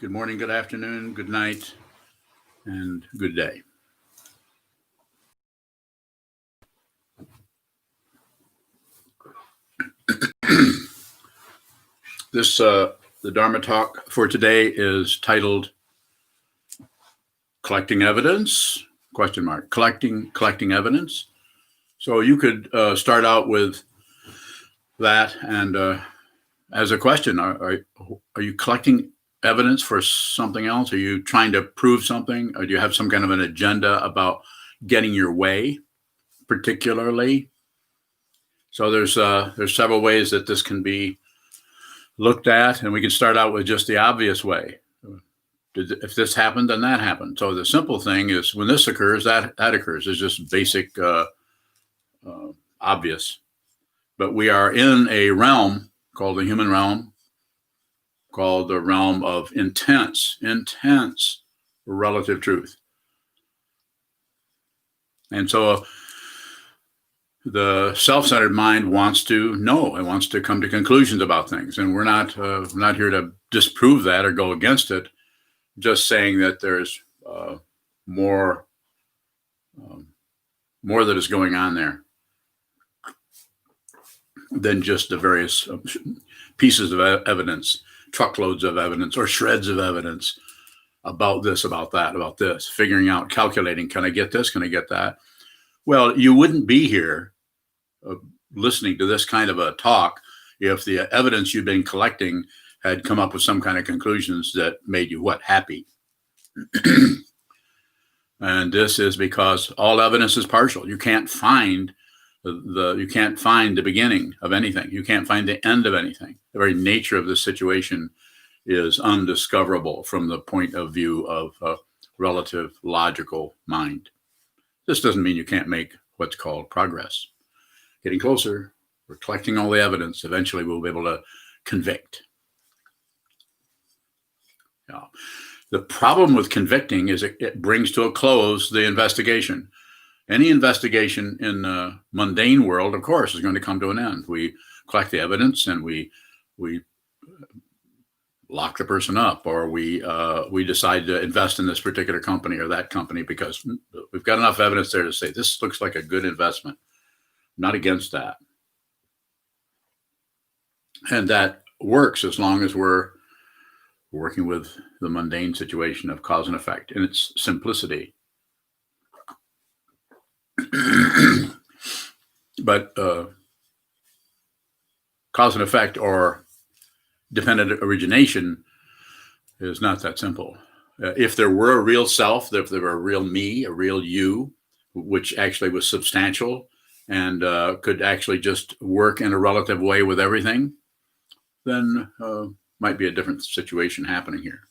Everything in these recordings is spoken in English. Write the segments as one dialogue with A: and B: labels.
A: Good morning, good afternoon, good night, and good day. The Dharma talk for today is titled "Collecting Evidence?" ? Collecting evidence. So you could start out with that, and as a question, are you collecting evidence for something else? Are you trying to prove something, or do you have some kind of an agenda about getting your way, particularly? So there's several ways that this can be looked at, and we can start out with just the obvious way. If this happened, then that happened. So the simple thing is, when this occurs, that occurs. It's just basic, obvious. But we are in a realm called the human realm, called the realm of intense relative truth. And so the self-centered mind wants to know and wants to come to conclusions about things. And we're not here to disprove that or go against it, just saying that there's more that is going on there than just the various pieces of evidence, truckloads of evidence or shreds of evidence about this, about that, about this, figuring out, calculating, can I get this? Can I get that? Well, you wouldn't be here listening to this kind of a talk if the evidence you've been collecting had come up with some kind of conclusions that made you happy. And this is because all evidence is partial. You can't find the beginning of anything. You can't find the end of anything. The very nature of this situation is undiscoverable from the point of view of a relative logical mind. This doesn't mean you can't make what's called progress. Getting closer, we're collecting all the evidence. Eventually, we'll be able to convict. Now, the problem with convicting is it brings to a close the investigation. Any investigation in the mundane world, of course, is going to come to an end. We collect the evidence and we lock the person up, or we decide to invest in this particular company or that company because we've got enough evidence there to say this looks like a good investment. Not against that. And that works as long as we're working with the mundane situation of cause and effect in its simplicity. But cause and effect or dependent origination is not that simple. If there were a real self, if there were a real me, a real you, which actually was substantial and could actually just work in a relative way with everything, then might be a different situation happening here.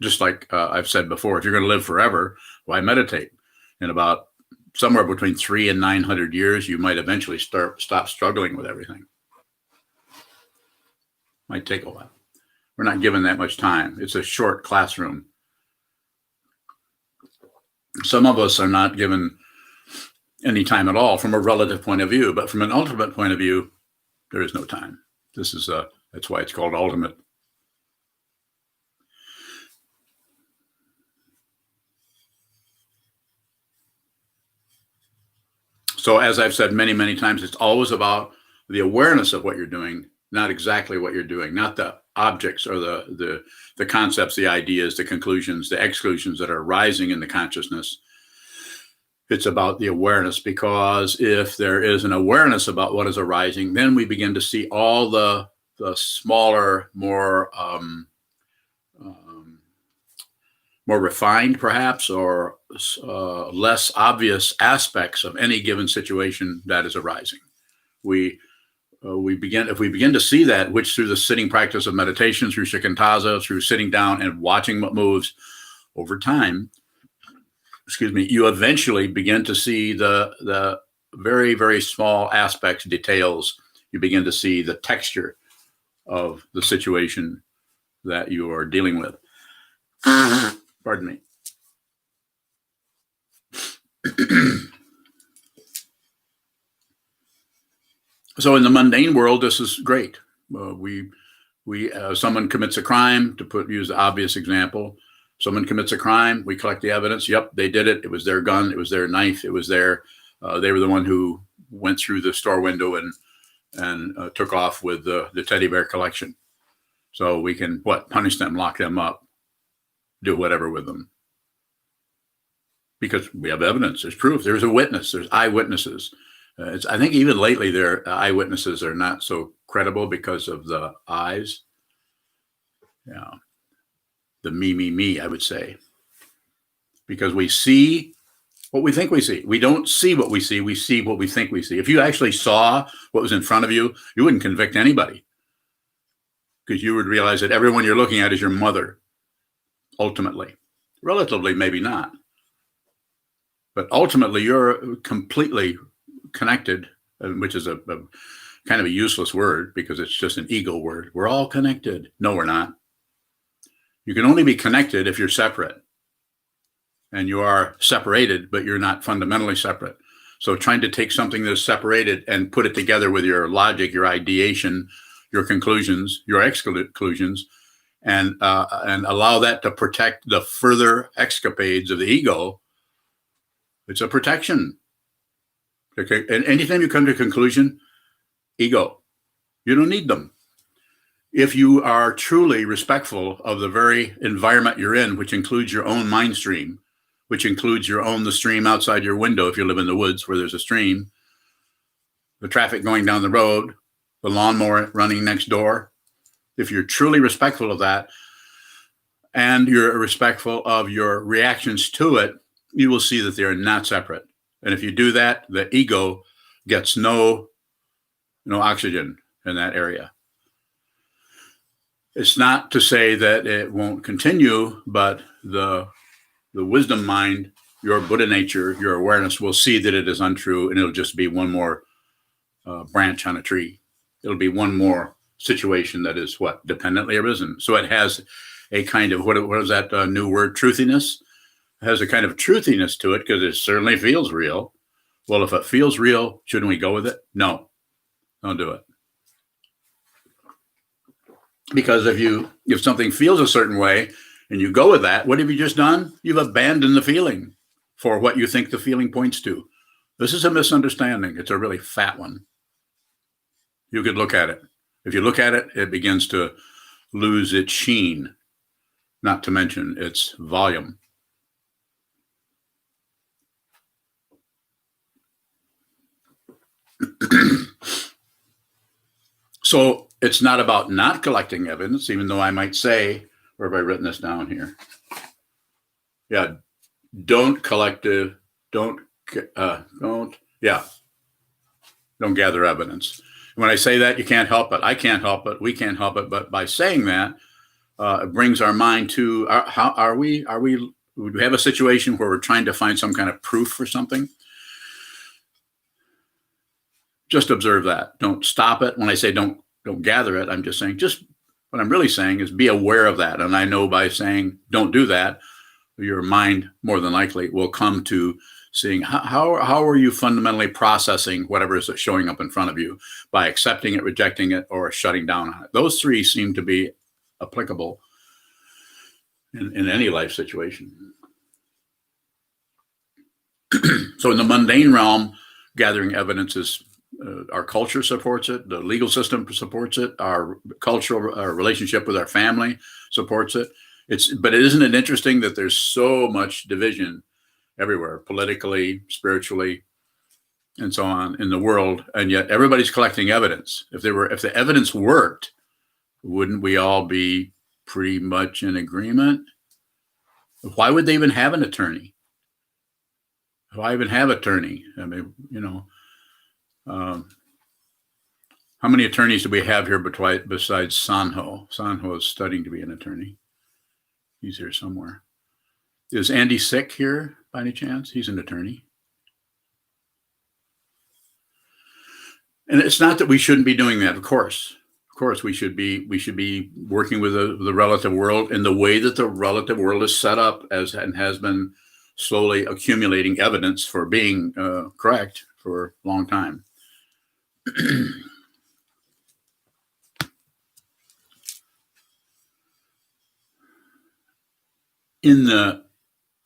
A: Just like I've said before, if you're going to live forever, why meditate? In about somewhere between 300 and 900 years, you might eventually stop struggling with everything. Might take a while. We're not given that much time. It's a short classroom. Some of us are not given any time at all from a relative point of view, but from an ultimate point of view, there is no time. This is that's why it's called ultimate. So as I've said many, many times, it's always about the awareness of what you're doing, not exactly what you're doing, not the objects or the concepts, the ideas, the conclusions, the exclusions that are arising in the consciousness. It's about the awareness, because if there is an awareness about what is arising, then we begin to see all the smaller, more refined, perhaps, or less obvious aspects of any given situation that is arising. If we begin to see that, which through the sitting practice of meditation, through shikantaza, through sitting down and watching what moves over time, you eventually begin to see the very, very small aspects, details. You begin to see the texture of the situation that you are dealing with. Pardon me. So in the mundane world, this is great. We Someone commits a crime, use the obvious example. Someone commits a crime, we collect the evidence. Yep, they did it. It was their gun. It was their knife. It was they were the one who went through the store window and took off with the teddy bear collection. So we can, punish them, lock them up, do whatever with them. Because we have evidence, there's proof, there's a witness, there's eyewitnesses. I think even lately their eyewitnesses are not so credible because of the eyes. Yeah. The me, I would say. Because we see what we think we see. We don't see what we see what we think we see. If you actually saw what was in front of you, you wouldn't convict anybody. Because you would realize that everyone you're looking at is your mother, ultimately. Relatively, maybe not. But ultimately, you're completely connected, which is a kind of a useless word because it's just an ego word. We're all connected. No, we're not. You can only be connected if you're separate. And you are separated, but you're not fundamentally separate. So trying to take something that's separated and put it together with your logic, your ideation, your conclusions, your exclusions, and allow that to protect the further escapades of the ego, it's a protection. Okay. And anytime you come to a conclusion, ego, you don't need them. If you are truly respectful of the very environment you're in, which includes your own mind stream, which includes the stream outside your window if you live in the woods where there's a stream, the traffic going down the road, the lawnmower running next door. If you're truly respectful of that and you're respectful of your reactions to it, you will see that they are not separate. And if you do that, the ego gets no oxygen in that area. It's not to say that it won't continue, but the wisdom mind, your Buddha nature, your awareness will see that it is untrue, and it'll just be one more branch on a tree. It'll be one more situation that is dependently arisen. So it has a kind of, what is that new word, truthiness? It has a kind of truthiness to it because it certainly feels real. Well, if it feels real, shouldn't we go with it? No, don't do it. Because if something feels a certain way and you go with that, what have you just done? You've abandoned the feeling for what you think the feeling points to. This is a misunderstanding. It's a really fat one. You could look at it. If you look at it, it begins to lose its sheen, not to mention its volume. So it's not about not collecting evidence, even though I might say, where have I written this down here? Yeah, don't gather evidence. When I say that, you can't help it. I can't help it. We can't help it. But by saying that, it brings our mind to we have a situation where we're trying to find some kind of proof for something. Just observe that. Don't stop it. When I say don't gather it, I'm just saying, what I'm really saying is be aware of that. And I know by saying don't do that, your mind more than likely will come to seeing how are you fundamentally processing whatever is showing up in front of you by accepting it, rejecting it, or shutting down on it. Those three seem to be applicable in any life situation. So in the mundane realm, gathering evidence is our culture supports it. The legal system supports it. Our relationship with our family supports it. But isn't it interesting that there's so much division everywhere, politically, spiritually, and so on in the world, and yet everybody's collecting evidence. If the evidence worked, wouldn't we all be pretty much in agreement? Why would they even have an attorney? Why even have an attorney? I mean, how many attorneys do we have here besides Sanho? Sanho is studying to be an attorney. He's here somewhere. Is Andy Sick here by any chance? He's an attorney. And it's not that we shouldn't be doing that. Of course, we should be working with the relative world in the way that the relative world is set up and has been slowly accumulating evidence for being correct for a long time. in the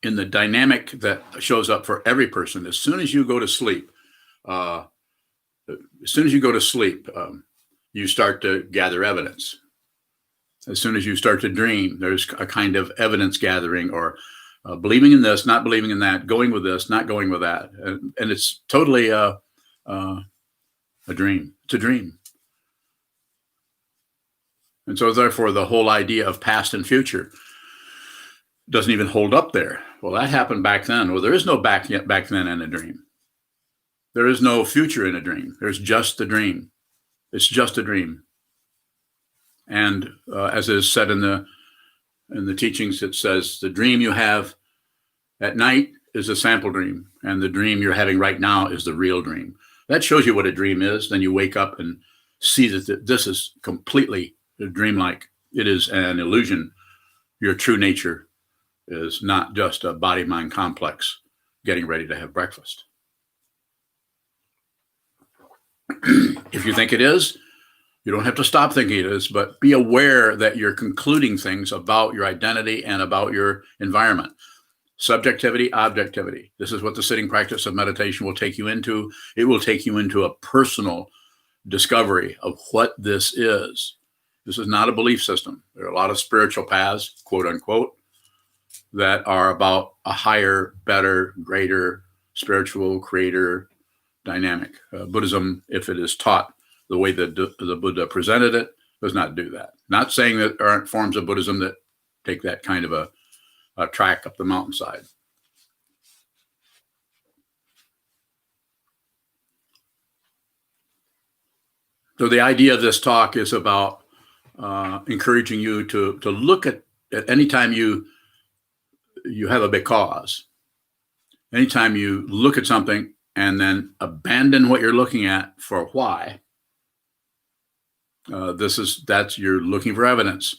A: dynamic that shows up for every person, as soon as you go to sleep, you start to gather evidence. As soon as you start to dream, there's a kind of evidence gathering, or believing in this, not believing in that, going with this, not going with that. And it's totally a dream. It's a dream. And so therefore, the whole idea of past and future doesn't even hold up there. Well, that happened back then. Well, there is no back then in a dream. There is no future in a dream. There's just a dream. It's just a dream. And as is said in the teachings, it says the dream you have at night is a sample dream, and the dream you're having right now is the real dream. That shows you what a dream is. Then you wake up and see that this is completely dreamlike. It is an illusion. Your true nature is not just a body-mind complex getting ready to have breakfast. If you think it is, you don't have to stop thinking it is, but be aware that you're concluding things about your identity and about your environment. Subjectivity, objectivity. This is what the sitting practice of meditation will take you into. It will take you into a personal discovery of what this is. This is not a belief system. There are a lot of spiritual paths, quote unquote, that are about a higher, better, greater spiritual creator dynamic. Buddhism, if it is taught the way that the Buddha presented it, does not do that. Not saying that there aren't forms of Buddhism that take that kind of a track up the mountainside. So the idea of this talk is about encouraging you to look at any time you have a big cause, anytime you look at something and then abandon what you're looking at for a why. That's you're looking for evidence,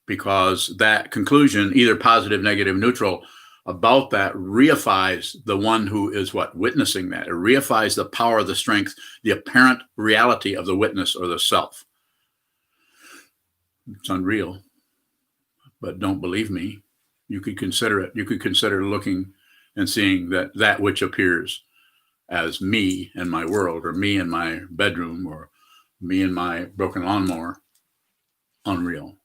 A: because that conclusion, either positive, negative, neutral, about that reifies the one who is witnessing that. It reifies the power, the strength, the apparent reality of the witness or the self. It's unreal, but don't believe me. You could consider it. You could consider looking and seeing that which appears as me and my world, or me in my bedroom, or me and my broken lawnmower, unreal.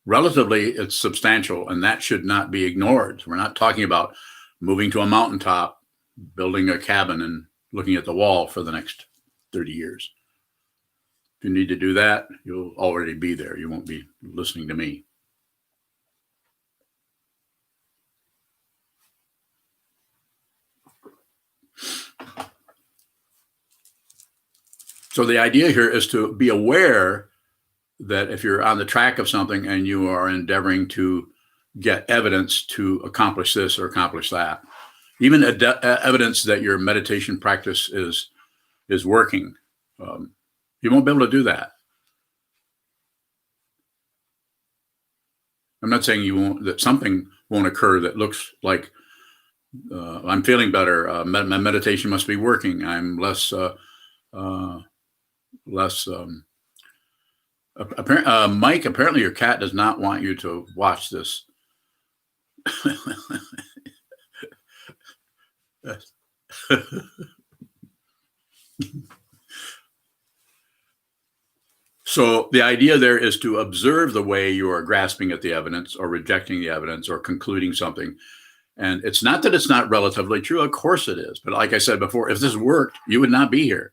A: Relatively, it's substantial, and that should not be ignored. We're not talking about moving to a mountaintop, building a cabin, and looking at the wall for the next 30 years. If you need to do that, you'll already be there. You won't be listening to me. So the idea here is to be aware that if you're on the track of something and you are endeavoring to get evidence to accomplish this or accomplish that, even evidence that your meditation practice is working, you won't be able to do that. I'm not saying that something won't occur that looks like I'm feeling better. My meditation must be working. I'm less. Mike, apparently your cat does not want you to watch this. So the idea there is to observe the way you are grasping at the evidence, or rejecting the evidence, or concluding something. And it's not that it's not relatively true. Of course it is. But like I said before, if this worked, you would not be here.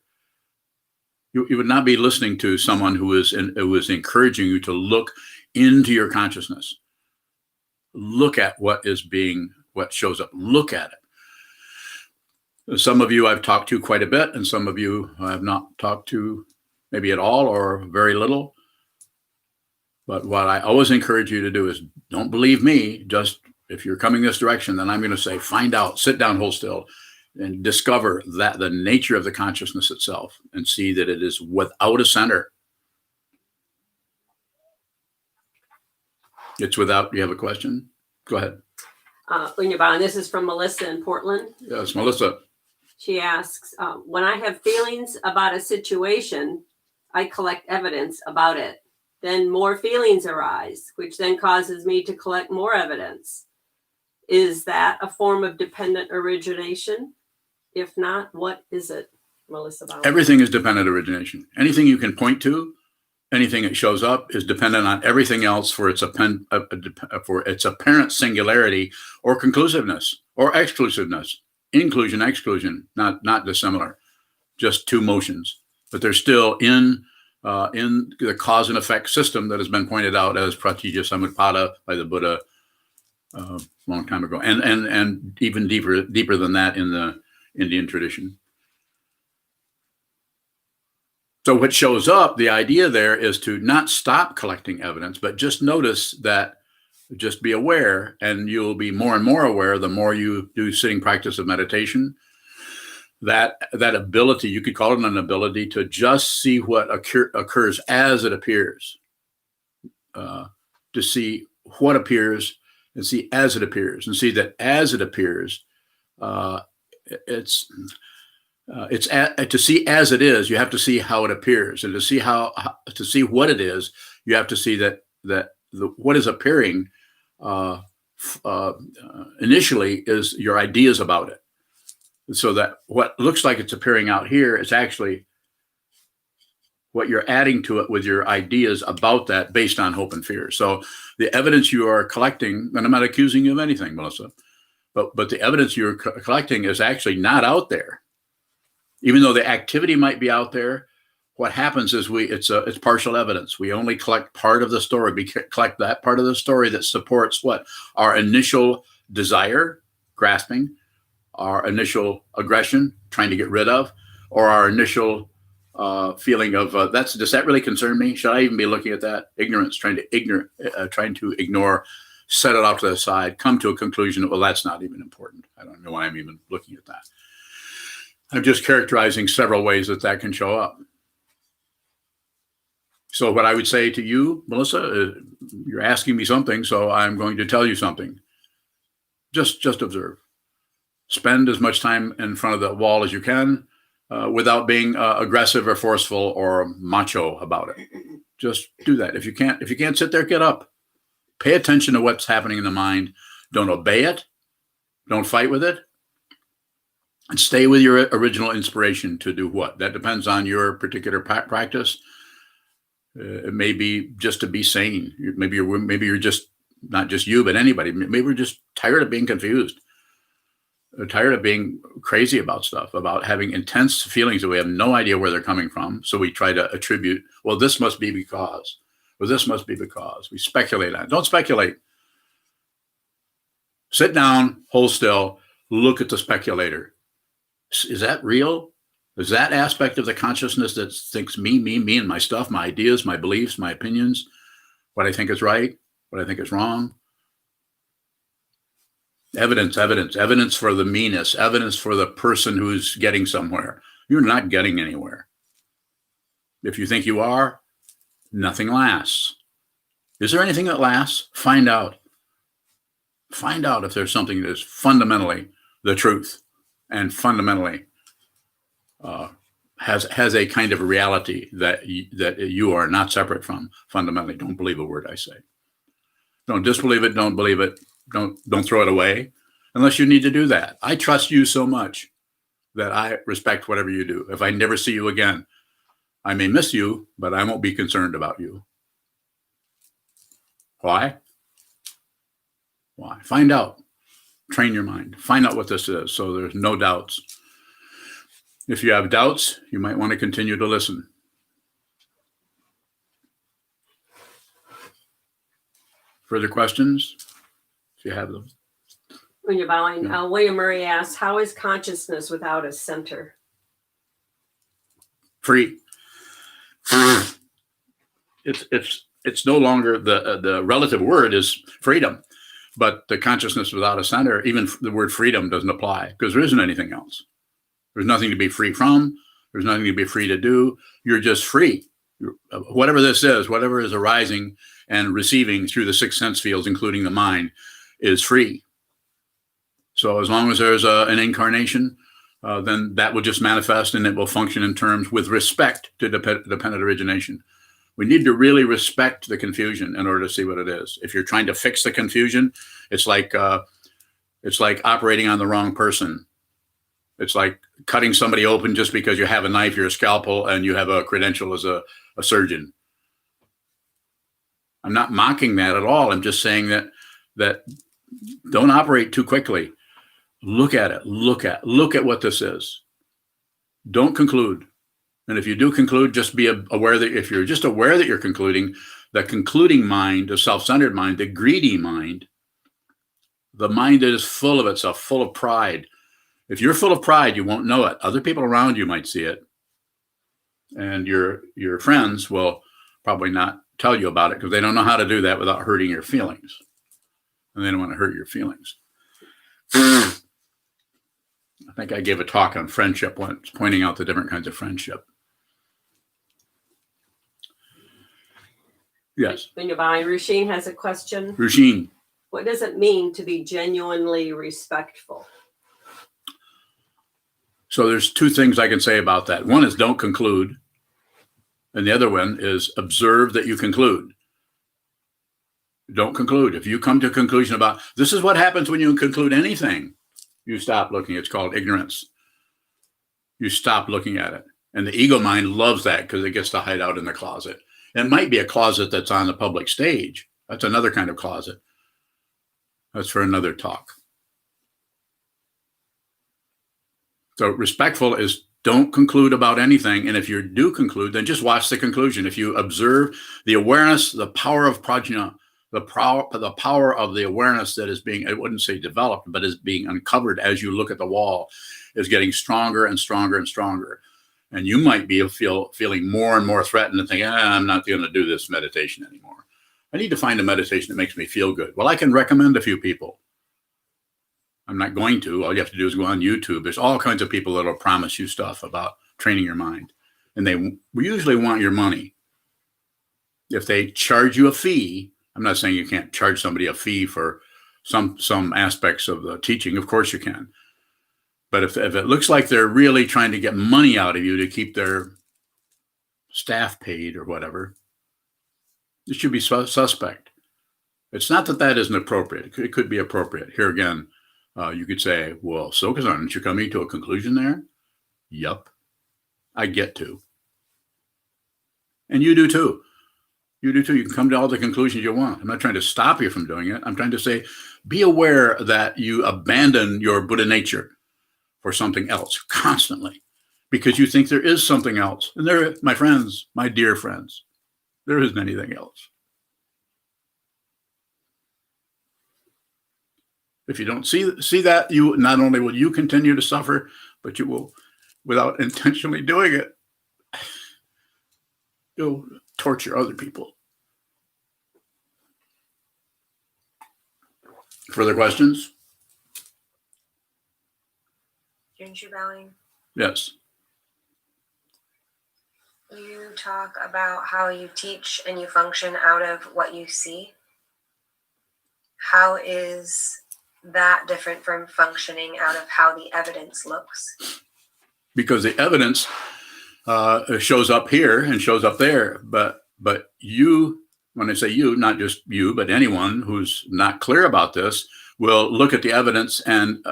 A: You would not be listening to someone who is encouraging you to look into your consciousness. Look at what shows up. Look at it. Some of you I've talked to quite a bit, and some of you I have not talked to maybe at all or very little. But what I always encourage you to do is, don't believe me. Just if you're coming this direction, then I'm going to say, find out, sit down, hold still, and discover that the nature of the consciousness itself, and see that it is without a center. It's without. You have a question? Go ahead.
B: This is from Melissa in Portland.
A: Yes, Melissa.
B: She asks, when I have feelings about a situation, I collect evidence about it. Then more feelings arise, which then causes me to collect more evidence. Is that a form of dependent origination? If not, what is it, Melissa Bauer?
A: Everything is dependent origination. Anything you can point to, anything that shows up is dependent on everything else for its apparent singularity or conclusiveness or exclusiveness. Inclusion, exclusion, not dissimilar, just two motions, but they're still in the cause and effect system that has been pointed out as pratitya samutpada by the Buddha a long time ago, and even deeper than that in the Indian tradition. So what shows up, the idea there is to not stop collecting evidence, but just notice that, just be aware, and you'll be more and more aware the more you do sitting practice of meditation. That ability, you could call it an ability to just see what occurs as it appears, to see what appears and see as it appears, and see that as it appears, to see as it is, you have to see how it appears, and to see to see what it is, you have to see that what is appearing initially is your ideas about it. So that what looks like it's appearing out here is actually what you're adding to it with your ideas about that based on hope and fear. So the evidence you are collecting, and I'm not accusing you of anything, Melissa, but the evidence you're collecting is actually not out there. Even though the activity might be out there, what happens is it's partial evidence. We only collect part of the story. We collect that part of the story that supports what? Our initial desire, grasping, our initial aggression, trying to get rid of, or our initial feeling of does that really concern me? Should I even be looking at that? Ignorance, trying to ignore, set it off to the side, come to a conclusion that, well, that's not even important. I don't know why I'm even looking at that. I'm just characterizing several ways that can show up. So what I would say to you, Melissa, you're asking me something, so I'm going to tell you something. Just observe. Spend as much time in front of the wall as you can without being aggressive or forceful or macho about it. Just do that. If you can't sit there, get up. Pay attention to what's happening in the mind. Don't obey it. Don't fight with it. And stay with your original inspiration to do what? That depends on your particular practice. It may be just to be sane. Maybe you're just, not just you, but anybody. Maybe we're just tired of being confused. Tired of being crazy about stuff, about having intense feelings that we have no idea where they're coming from. So we try to attribute, well, this must be because, or this must be because. We speculate on it. Don't speculate. Sit down, hold still, look at the speculator. Is that real? Is that aspect of the consciousness that thinks me, and my stuff, my ideas, my beliefs, my opinions, what I think is right, what I think is wrong? Evidence for the meanness, evidence for the person who's getting somewhere. You're not getting anywhere. If you think you are, nothing lasts. Is there anything that lasts? Find out. Find out if there's something that is fundamentally the truth and fundamentally has a kind of reality that you are not separate from. Fundamentally, don't believe a word I say. Don't disbelieve it. Don't believe it. Don't throw it away unless you need to do that. I trust you so much that I respect whatever you do. If I never see you again, I may miss you, but I won't be concerned about you. Why? Find out. Train your mind. Find out what this is so there's no doubts. If you have doubts, you might want to continue to listen. Further questions? If you have them.
B: When you're bowing, William Murray asks, how is consciousness without a center?
A: Free. It's no longer the relative word is freedom, but the consciousness without a center, even the word freedom doesn't apply because there isn't anything else. There's nothing to be free from. There's nothing to be free to do. You're just free. Whatever this is, whatever is arising and receiving through the six sense fields, including the mind, is free. So as long as there's an incarnation, then that will just manifest and it will function in terms with respect to dependent origination. We need to really respect the confusion in order to see what it is. If you're trying to fix the confusion, it's like It's like operating on the wrong person. It's like cutting somebody open just because you have a knife, you're a scalpel, and you have a credential as a surgeon. I'm not mocking that at all. I'm just saying that don't operate too quickly. Look at it. Look at what this is. Don't conclude. And if you do conclude, just be aware that if you're just aware that you're concluding, the concluding mind, the self-centered mind, the greedy mind, the mind that is full of itself, full of pride. If you're full of pride, you won't know it. Other people around you might see it. And your friends will probably not tell you about it because they don't know how to do that without hurting your feelings. And they don't want to hurt your feelings. I think I gave a talk on friendship once, pointing out the different kinds of friendship. Yes.
B: Rusheen has a question.
A: Rusheen.
B: What does it mean to be genuinely respectful?
A: So there's two things I can say about that. One is don't conclude. And the other one is observe that you conclude. Don't conclude. If you come to a conclusion about this is what happens when you conclude anything, you stop looking. It's called ignorance. You stop looking at it. And the ego mind loves that because it gets to hide out in the closet. It might be a closet that's on the public stage. That's another kind of closet. That's for another talk. So respectful is don't conclude about anything. And if you do conclude, then just watch the conclusion. If you observe the awareness, the power of prajna, the power of the awareness that is being, I wouldn't say developed, but is being uncovered as you look at the wall, is getting stronger and stronger and stronger. And you might be feeling more and more threatened and think, I'm not going to do this meditation anymore. I need to find a meditation that makes me feel good. Well, I can recommend a few people. I'm not going to. All you have to do is go on YouTube. There's all kinds of people that will promise you stuff about training your mind. And they usually want your money. If they charge you a fee, I'm not saying you can't charge somebody a fee for some aspects of the teaching. Of course you can. But if it looks like they're really trying to get money out of you to keep their staff paid or whatever, it should be suspect. It's not that isn't appropriate. It could be appropriate. Here again, you could say, well, Sokuzan, aren't you coming to a conclusion there? Yup, I get to. And you do too. You do too. You can come to all the conclusions you want. I'm not trying to stop you from doing it. I'm trying to say, be aware that you abandon your Buddha nature for something else constantly because you think there is something else. And there, my friends, my dear friends, there isn't anything else. If you don't see that, you not only will you continue to suffer, but you will, without intentionally doing it, you'll torture other people. Further questions?
C: Junju bowing.
A: Yes.
C: You talk about how you teach and you function out of what you see. How is that different from functioning out of how the evidence looks?
A: Because the evidence shows up here and shows up there, but you, when I say you, not just you, but anyone who's not clear about this, will look at the evidence and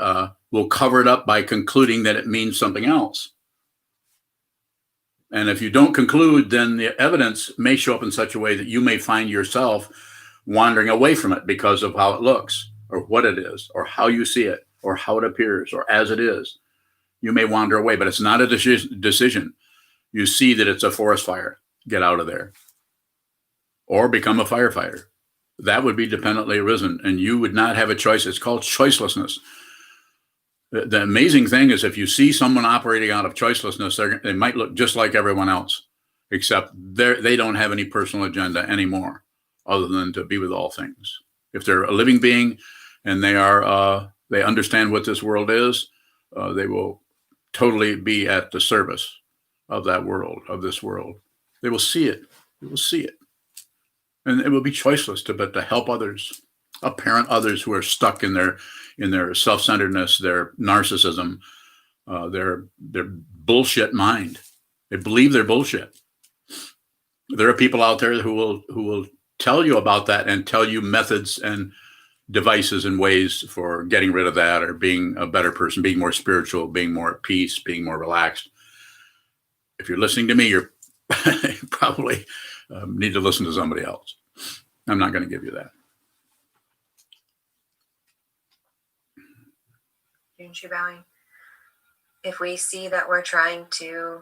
A: will cover it up by concluding that it means something else. And if you don't conclude, then the evidence may show up in such a way that you may find yourself wandering away from it because of how it looks, or what it is, or how you see it, or how it appears, or as it is. You may wander away, but it's not a decision. You see that it's a forest fire. Get out of there. Or become a firefighter. That would be dependently arisen, and you would not have a choice. It's called choicelessness. The amazing thing is if you see someone operating out of choicelessness, they might look just like everyone else, except they don't have any personal agenda anymore other than to be with all things. If they're a living being and they understand what this world is, they will totally be at the service of that world, of this world. They will see it. They will see it. And it will be choiceless but to help others, parent others who are stuck in their self-centeredness, their narcissism, their bullshit mind. They believe they're bullshit. There are people out there who will tell you about that and tell you methods and devices and ways for getting rid of that or being a better person, being more spiritual, being more at peace, being more relaxed. If you're listening to me, you're probably need to listen to somebody else. I'm not going to give you that.
C: Junshi bowing. If we see that we're trying to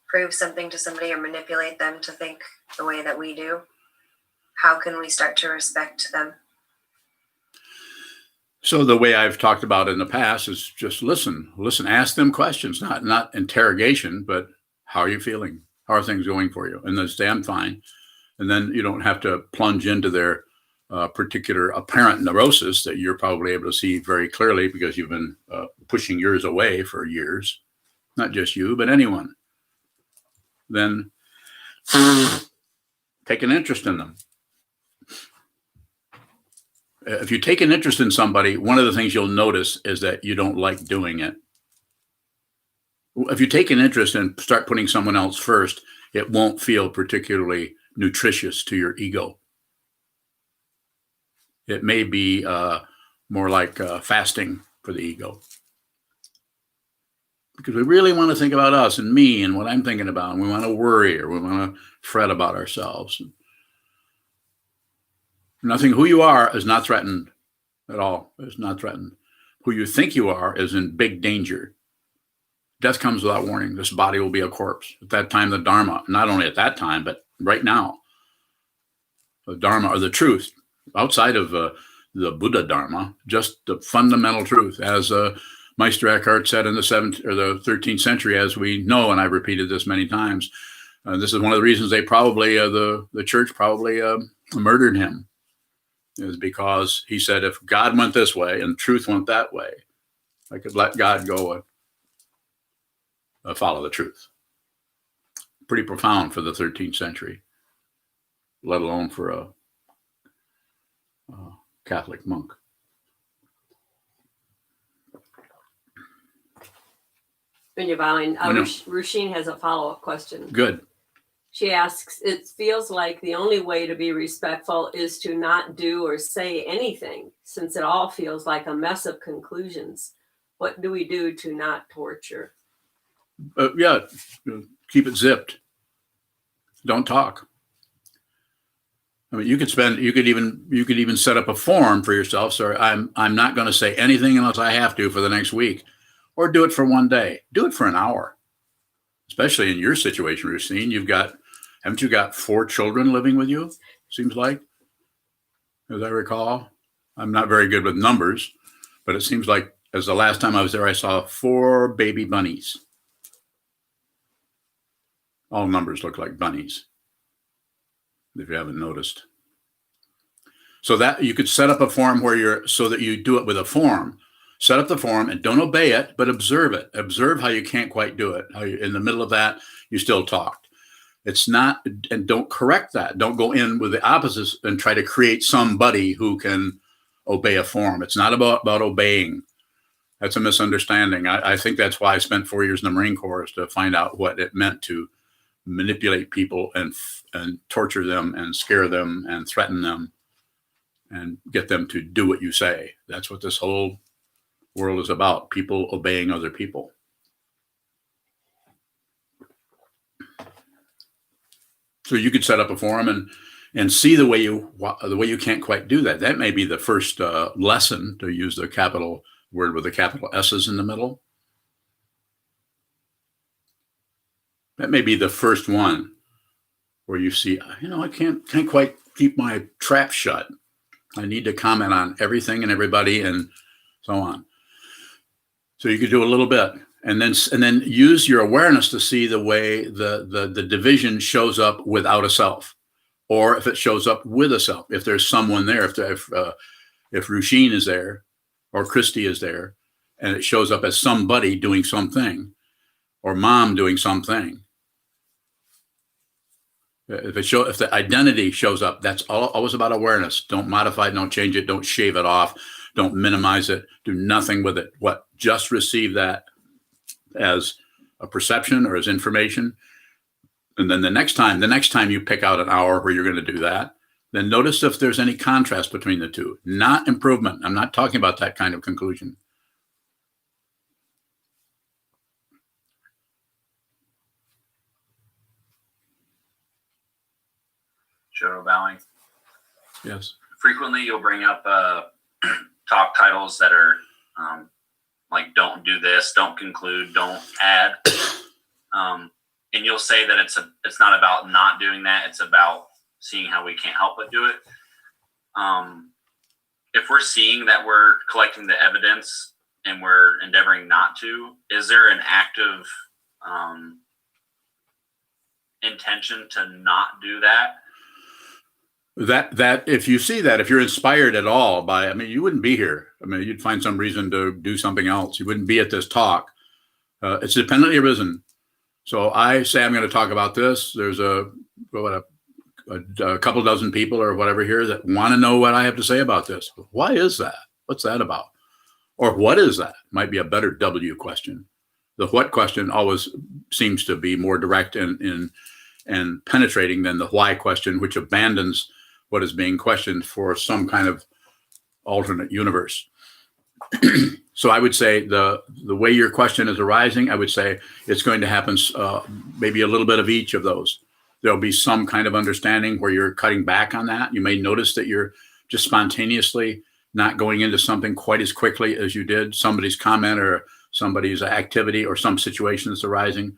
C: prove something to somebody or manipulate them to think the way that we do, how can we start to respect them?
A: So the way I've talked about in the past is just listen, ask them questions, not interrogation, but how are you feeling? How are things going for you? And then say, I'm fine. And then you don't have to plunge into their particular apparent neurosis that you're probably able to see very clearly because you've been pushing yours away for years. Not just you, but anyone. Then take an interest in them. If you take an interest in somebody, one of the things you'll notice is that you don't like doing it. If you take an interest and start putting someone else first, it won't feel particularly nutritious to your ego. It may be more like fasting for the ego. Because we really want to think about us and me and what I'm thinking about, and we want to worry or we want to fret about ourselves. Nothing, who you are is not threatened at all. It's not threatened. Who you think you are is in big danger. Death comes without warning. This body will be a corpse. At that time, the Dharma, not only at that time, but right now, the Dharma or the truth, outside of the Buddha Dharma, just the fundamental truth, as Meister Eckhart said in the 13th century, as we know, and I've repeated this many times. This is one of the reasons they probably, the church probably murdered him, is because he said, if God went this way and truth went that way, I could let God go and follow the truth. Pretty profound for the 13th century, let alone for a Catholic monk.
B: When you're bowing, Rushine has a follow-up question.
A: Good.
B: She asks, it feels like the only way to be respectful is to not do or say anything, since it all feels like a mess of conclusions. What do we do to not torture? Keep it zipped.
A: Don't talk. I mean, you could even set up a form for yourself. So I'm not going to say anything unless I have to for the next week, or do it for one day. Do it for an hour. Especially in your situation, Racine, haven't you got 4 children living with you? Seems like, as I recall. I'm not very good with numbers, but it seems like as the last time I was there, I saw 4 baby bunnies. All numbers look like bunnies, if you haven't noticed. So that you could set up a form so that you do it with a form. Set up the form and don't obey it, but observe it. Observe how you can't quite do it. How you, in the middle of that, you still talked. It's not, and don't correct that. Don't go in with the opposites and try to create somebody who can obey a form. It's not about obeying. That's a misunderstanding. I think that's why I spent 4 years in the Marine Corps, is to find out what it meant to manipulate people and torture them and scare them and threaten them and get them to do what you say. That's what this whole world is about, people obeying other people. So you could set up a forum and see the way you can't quite do that. That may be the first lesson, to use the capital word with the capital S's in the middle. That may be the first one where you see, I can't quite keep my trap shut. I need to comment on everything and everybody and so on. So you could do a little bit, and then use your awareness to see the way the division shows up without a self, or if it shows up with a self. If there's someone there, if Rushine is there, or Christy is there, and it shows up as somebody doing something, or mom doing something. If the identity shows up, that's always about awareness. Don't modify it, don't change it, don't shave it off, don't minimize it, do nothing with it. Just receive that as a perception or as information. And then the next time you pick out an hour where you're going to do that, then notice if there's any contrast between the two, not improvement. I'm not talking about that kind of conclusion.
D: Joe bowing.
A: Yes.
D: Frequently, you'll bring up talk titles that are like "Don't do this," "Don't conclude," "Don't add," and you'll say that it's not about not doing that. It's about seeing how we can't help but do it. If we're seeing that we're collecting the evidence and we're endeavoring not to, is there an active intention to not do that?
A: That if you see that, if you're inspired at all by, I mean, you wouldn't be here. I mean, you'd find some reason to do something else. You wouldn't be at this talk. It's dependently arisen. So I say I'm going to talk about this. There's a couple dozen people or whatever here that want to know what I have to say about this. Why is that? What's that about? Or what is that? Might be a better W question. The what question always seems to be more direct and penetrating than the why question, which abandons what is being questioned for some kind of alternate universe. So I would say the way your question is arising, I would say it's going to happen maybe a little bit of each of those. There'll be some kind of understanding where you're cutting back on that. You may notice that you're just spontaneously not going into something quite as quickly as you did somebody's comment or somebody's activity or some situation that's arising.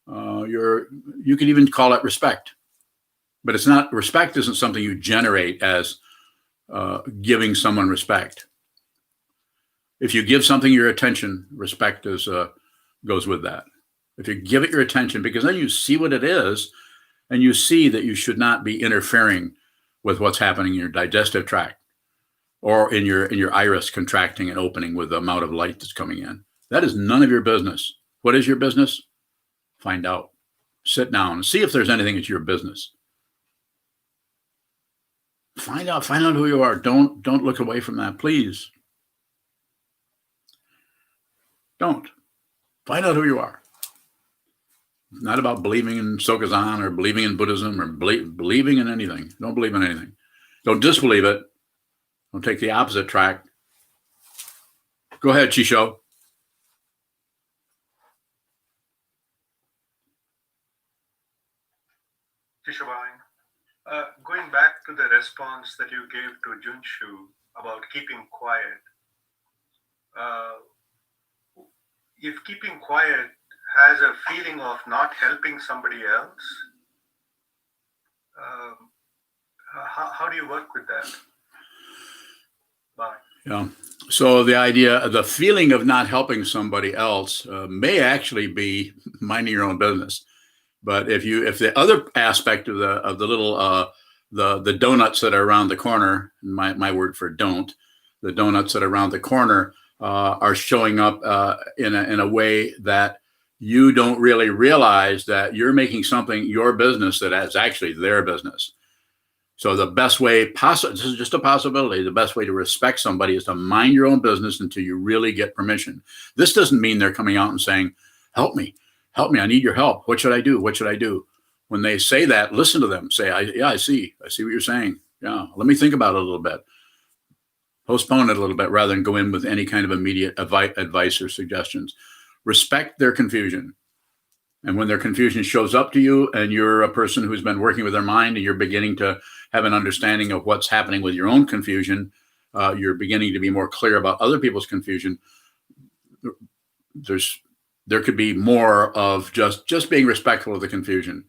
A: You could even call it respect, but it's not. Respect isn't something you generate as giving someone respect. If you give something your attention, respect goes with that. If you give it your attention, because then you see what it is, and you see that you should not be interfering with what's happening in your digestive tract or in your iris contracting and opening with the amount of light that's coming in. That is none of your business. What is your business? Find out. Sit down and see if there's anything that's your business. Find out who you are. Don't look away from that, please. Don't. Find out who you are. It's not about believing in Sokuzan or believing in Buddhism or believing in anything. Don't believe in anything. Don't disbelieve it. Don't take the opposite track. Go ahead, Chisho.
E: Going back to the response that you gave to Junshu about keeping quiet, if keeping quiet has a feeling of not helping somebody else, how do you work with that? Bye.
A: Yeah. So the feeling of not helping somebody else may actually be minding your own business. But if the other aspect of the little the donuts that are around the corner, my word for don't, the donuts that are around the corner are showing up in a way that you don't really realize that you're making something your business that is actually their business. So the best way this is just a possibility. The best way to respect somebody is to mind your own business until you really get permission. This doesn't mean they're coming out and saying, help me, I need your help. What should I do? What should I do? When they say that, listen to them. Say, I see what you're saying. Yeah, let me think about it a little bit. Postpone it a little bit rather than go in with any kind of immediate advice or suggestions. Respect their confusion. And when their confusion shows up to you and you're a person who's been working with their mind and you're beginning to have an understanding of what's happening with your own confusion, you're beginning to be more clear about other people's confusion. There could be more of just being respectful of the confusion.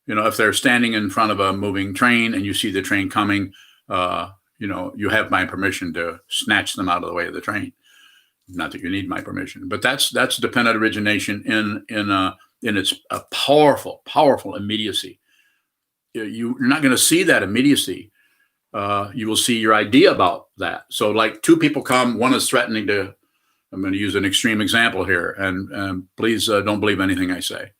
A: You know, if they're standing in front of a moving train and you see the train coming, you have my permission to snatch them out of the way of the train. Not that you need my permission, but that's dependent origination in its powerful immediacy. You're not going to see that immediacy. You will see your idea about that. So like two people come, one is threatening to, I'm going to use an extreme example here, and please don't believe anything I say.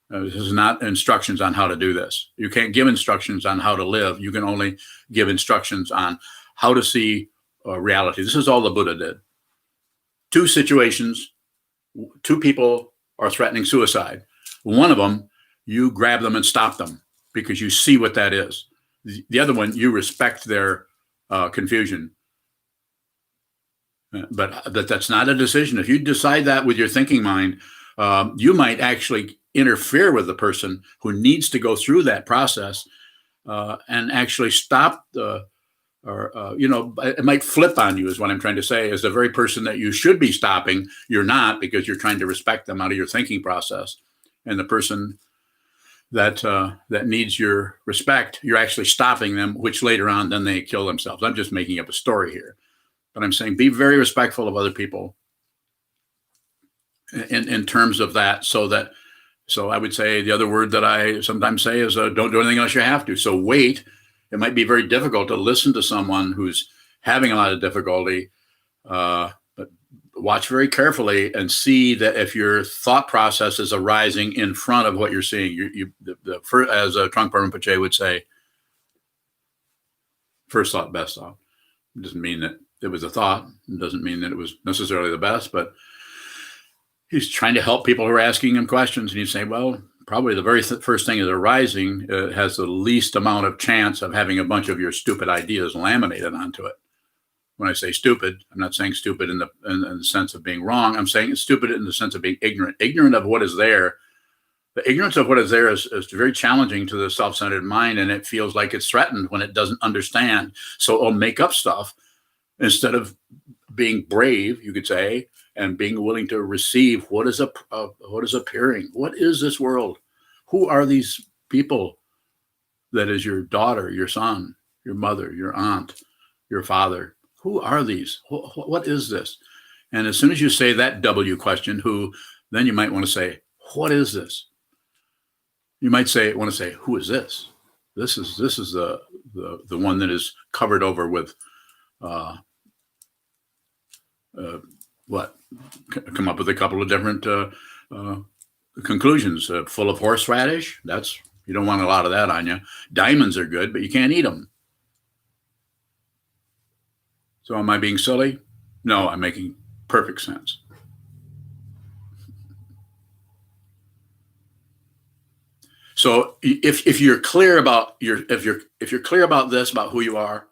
A: This is not instructions on how to do this. You can't give instructions on how to live. You can only give instructions on how to see reality. This is all the Buddha did. Two situations, two people are threatening suicide. One of them, you grab them and stop them because you see what that is. The other one, you respect their confusion. But that's not a decision. If you decide that with your thinking mind, you might actually interfere with the person who needs to go through that process and actually stop it might flip on you is what I'm trying to say. As the very person that you should be stopping, you're not, because you're trying to respect them out of your thinking process. And the person that needs your respect, you're actually stopping them, which later on, then they kill themselves. I'm just making up a story here. But I'm saying be very respectful of other people in terms of that. So I would say the other word that I sometimes say is don't do anything unless you have to. So wait. It might be very difficult to listen to someone who's having a lot of difficulty, but watch very carefully and see that if your thought process is arising in front of what you're seeing, as Trungpa Rinpoche would say, first thought, best thought. It doesn't mean that it was a thought. It doesn't mean that it was necessarily the best, but he's trying to help people who are asking him questions. And you say, well, probably the very first thing is arising has the least amount of chance of having a bunch of your stupid ideas laminated onto it. When I say stupid, I'm not saying stupid in the sense of being wrong. I'm saying it's stupid in the sense of being ignorant of what is there. The ignorance of what is there is very challenging to the self-centered mind, and it feels like it's threatened when it doesn't understand. So it'll make up stuff instead of being brave, you could say, and being willing to receive what is appearing. What is this world? Who are these people? That is your daughter, your son, your mother, your aunt, your father. Who are these? What is this? And as soon as you say that W question, who, then you might want to say, what is this? You might want to say, who is this? This is the one that is covered over with what? Come up with a couple of different conclusions. Full of horseradish. You don't want a lot of that on you. Diamonds are good, but you can't eat them. So am I being silly? No, I'm making perfect sense. So if you're clear about if you're clear about this, about who you are,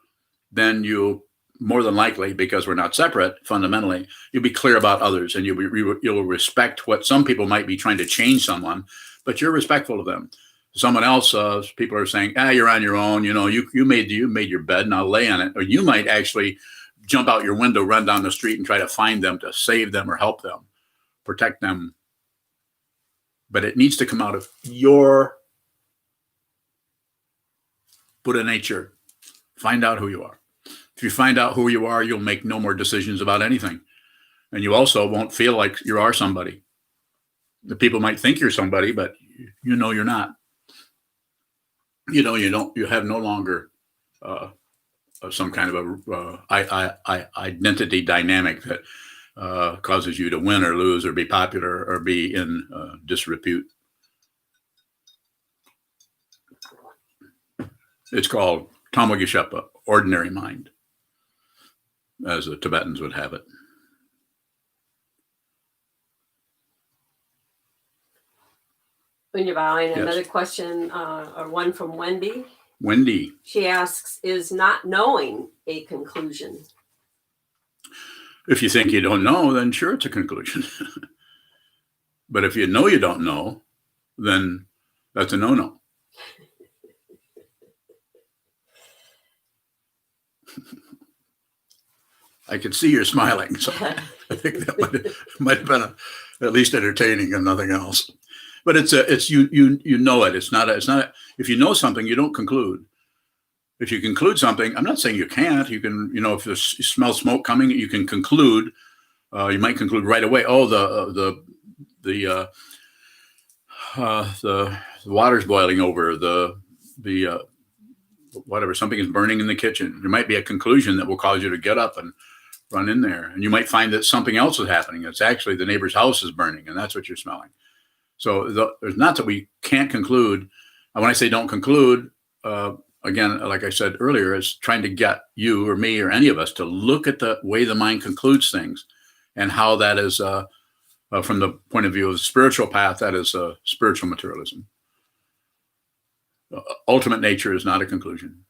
A: then you more than likely, because we're not separate fundamentally, you'll be clear about others, and you'll respect what some people might be trying to change someone, but you're respectful of them. Someone else, people are saying, you're on your own. You made your bed, now lay on it. Or you might actually jump out your window, run down the street, and try to find them, to save them or help them, protect them. But it needs to come out of your Buddha nature. Find out who you are. If you find out who you are, you'll make no more decisions about anything. And you also won't feel like you are somebody. The people might think you're somebody, but you're not. You have no longer some kind of identity dynamic that causes you to win or lose or be popular or be in disrepute. It's called Tamagishepa, ordinary mind, as the Tibetans would have it.
B: Yes. Another question, or one from Wendy. Wendy. She asks, is not knowing a conclusion?
A: If you think you don't know, then sure, it's a conclusion. But if you know you don't know, then that's a no-no. I could see you're smiling, so I think that might have been at least entertaining and nothing else. But it's you know it. It's not if you know something, you don't conclude. If you conclude something, I'm not saying you can't. You can, if you smell smoke coming, you can conclude. You might conclude right away. Oh, the water's boiling over. The whatever, something is burning in the kitchen. There might be a conclusion that will cause you to get up and run in there. And you might find that something else is happening. It's actually the neighbor's house is burning, and that's what you're smelling. So there's not that we can't conclude. And when I say don't conclude, again, like I said earlier, it's trying to get you or me or any of us to look at the way the mind concludes things and how that is, from the point of view of the spiritual path, that is spiritual materialism. Ultimate nature is not a conclusion.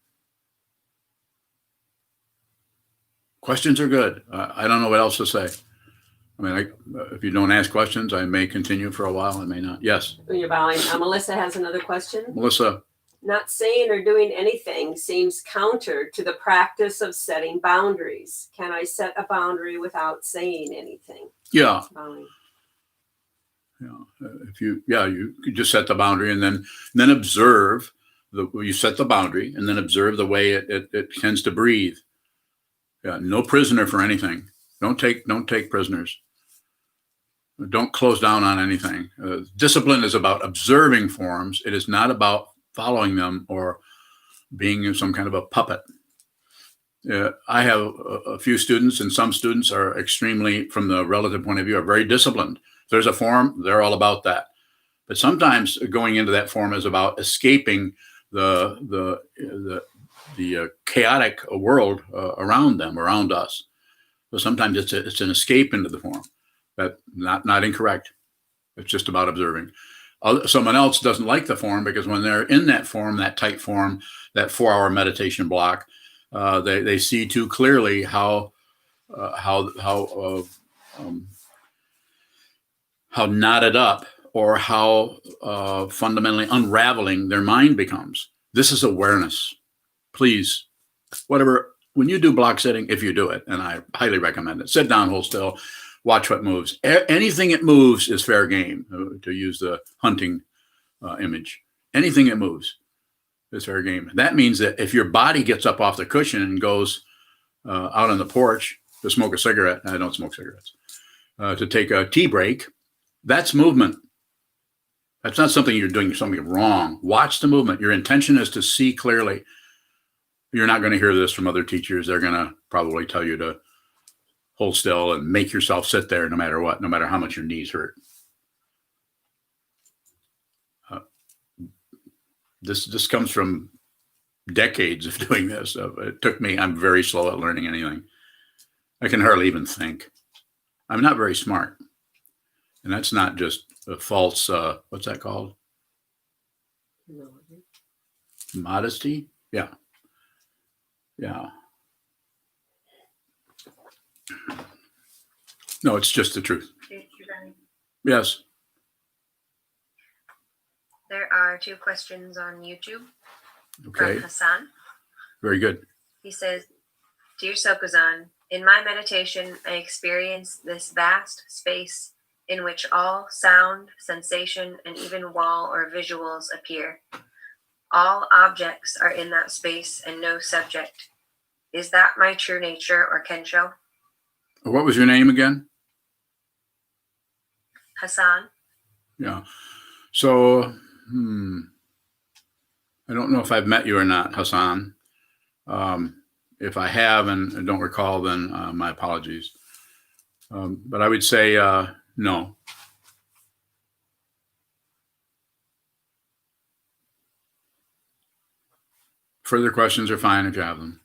A: Questions are good. I don't know what else to say. I mean, if you don't ask questions, I may continue for a while. I may not. Yes,
B: You're bowing. Melissa has another question.
A: Melissa.
B: Not saying or doing anything seems counter to the practice of setting boundaries. Can I set a boundary without saying anything?
A: Yeah.
B: Bowing.
A: You could just set the boundary and then observe you set the boundary and then observe the way it tends to breathe. Yeah, no prisoner for anything. Don't take prisoners. Don't close down on anything. Discipline is about observing forms. It is not about following them or being some kind of a puppet. I have a few students, and some students are extremely, from the relative point of view, are very disciplined. If there's a form, they're all about that. But sometimes going into that form is about escaping the chaotic world around them, around us. So sometimes it's an escape into the form. That's not incorrect. It's just about observing. Someone else doesn't like the form because when they're in that form, that tight form, that 4-hour meditation block, they see too clearly how knotted up or how fundamentally unraveling their mind becomes. This is awareness. Please, when you do block setting, if you do it, and I highly recommend it, sit down, hold still, watch what moves. Anything that moves is fair game, to use the hunting image. Anything that moves is fair game. That means that if your body gets up off the cushion and goes out on the porch to smoke a cigarette, I don't smoke cigarettes, to take a tea break, that's movement. That's not something you're doing something wrong. Watch the movement. Your intention is to see clearly. You're not going to hear this from other teachers. They're going to probably tell you to hold still and make yourself sit there no matter what, no matter how much your knees hurt. This comes from decades of doing this. It took me, I'm very slow at learning anything. I can hardly even think. I'm not very smart. And that's not just a false, what's that called? Modesty? Yeah. No, it's just the truth. Yes.
C: There are 2 questions on YouTube
A: Okay.
C: from Hassan.
A: Very good.
C: He says, Dear Sokuzan, in my meditation, I experience this vast space in which all sound, sensation, and even wall or visuals appear. All objects are in that space and no subject. Is that my true nature or Kensho?
A: What was your name again?
C: Hassan.
A: Yeah. So, I don't know if I've met you or not, Hassan. If I have and don't recall, then my apologies. But I would say no. Further questions are fine if you have them.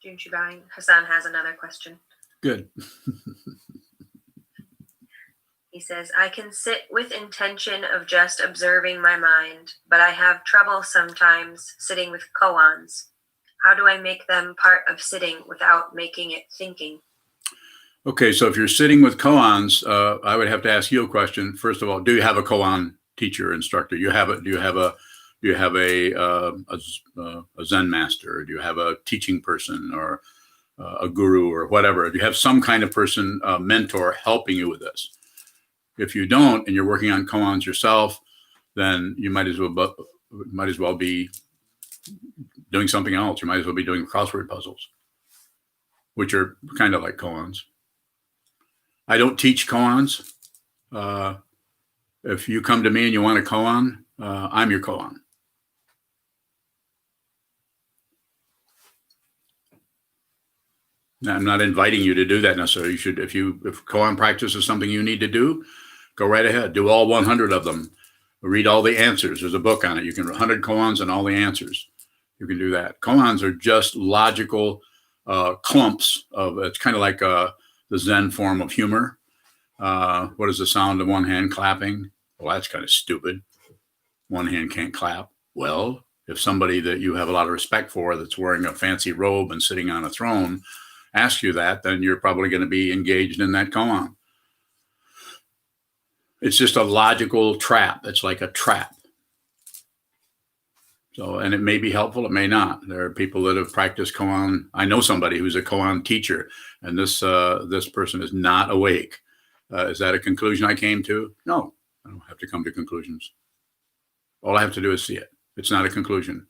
C: Junshibang. Hassan has another question.
A: Good.
C: He says, I can sit with intention of just observing my mind, but I have trouble sometimes sitting with koans. How do I make them part of sitting without making it thinking? Okay,
A: so if you're sitting with koans, I would have to ask you a question. First of all, do you have a koan teacher, instructor? Do you have a Zen master? Or do you have a teaching person or a guru or whatever? Do you have some kind of person, mentor, helping you with this? If you don't, and you're working on koans yourself, then you might as well be doing something else. You might as well be doing crossword puzzles, which are kind of like koans. I don't teach koans. If you come to me and you want a koan, I'm your koan. I'm not inviting you to do that necessarily. You should, if koan practice is something you need to do, go right ahead. Do all 100 of them. Read all the answers. There's a book on it. You can 100 koans and all the answers. You can do that. Koans are just logical clumps of. It's kind of like the Zen form of humor. What is the sound of one hand clapping? Well, that's kind of stupid. one hand can't clap. Well, if somebody that you have a lot of respect for that's wearing a fancy robe and sitting on a throne asks you that, then you're probably going to be engaged in that koan. It's just a logical trap. It's like a trap. So, and it may be helpful, it may not. There are people that have practiced koan. I know somebody who's a koan teacher, and this person is not awake. Is that a conclusion I came to? No, I don't have to come to conclusions. All I have to do is see it. It's not a conclusion.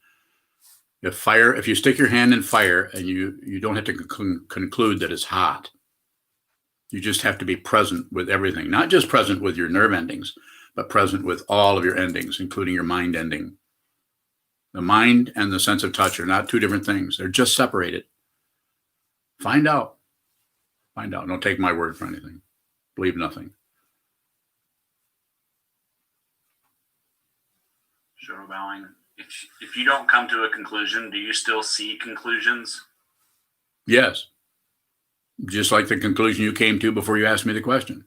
A: If you stick your hand in fire, and you don't have to conclude that it's hot. You just have to be present with everything, not just present with your nerve endings, but present with all of your endings, including your mind ending. The mind and the sense of touch are not two different things. They're just separated. Find out. Find out. Don't take my word for anything. Believe nothing.
D: Shadow bowing. If you don't come to a conclusion, do you still see conclusions?
A: Yes. Just like the conclusion you came to before you asked me the question.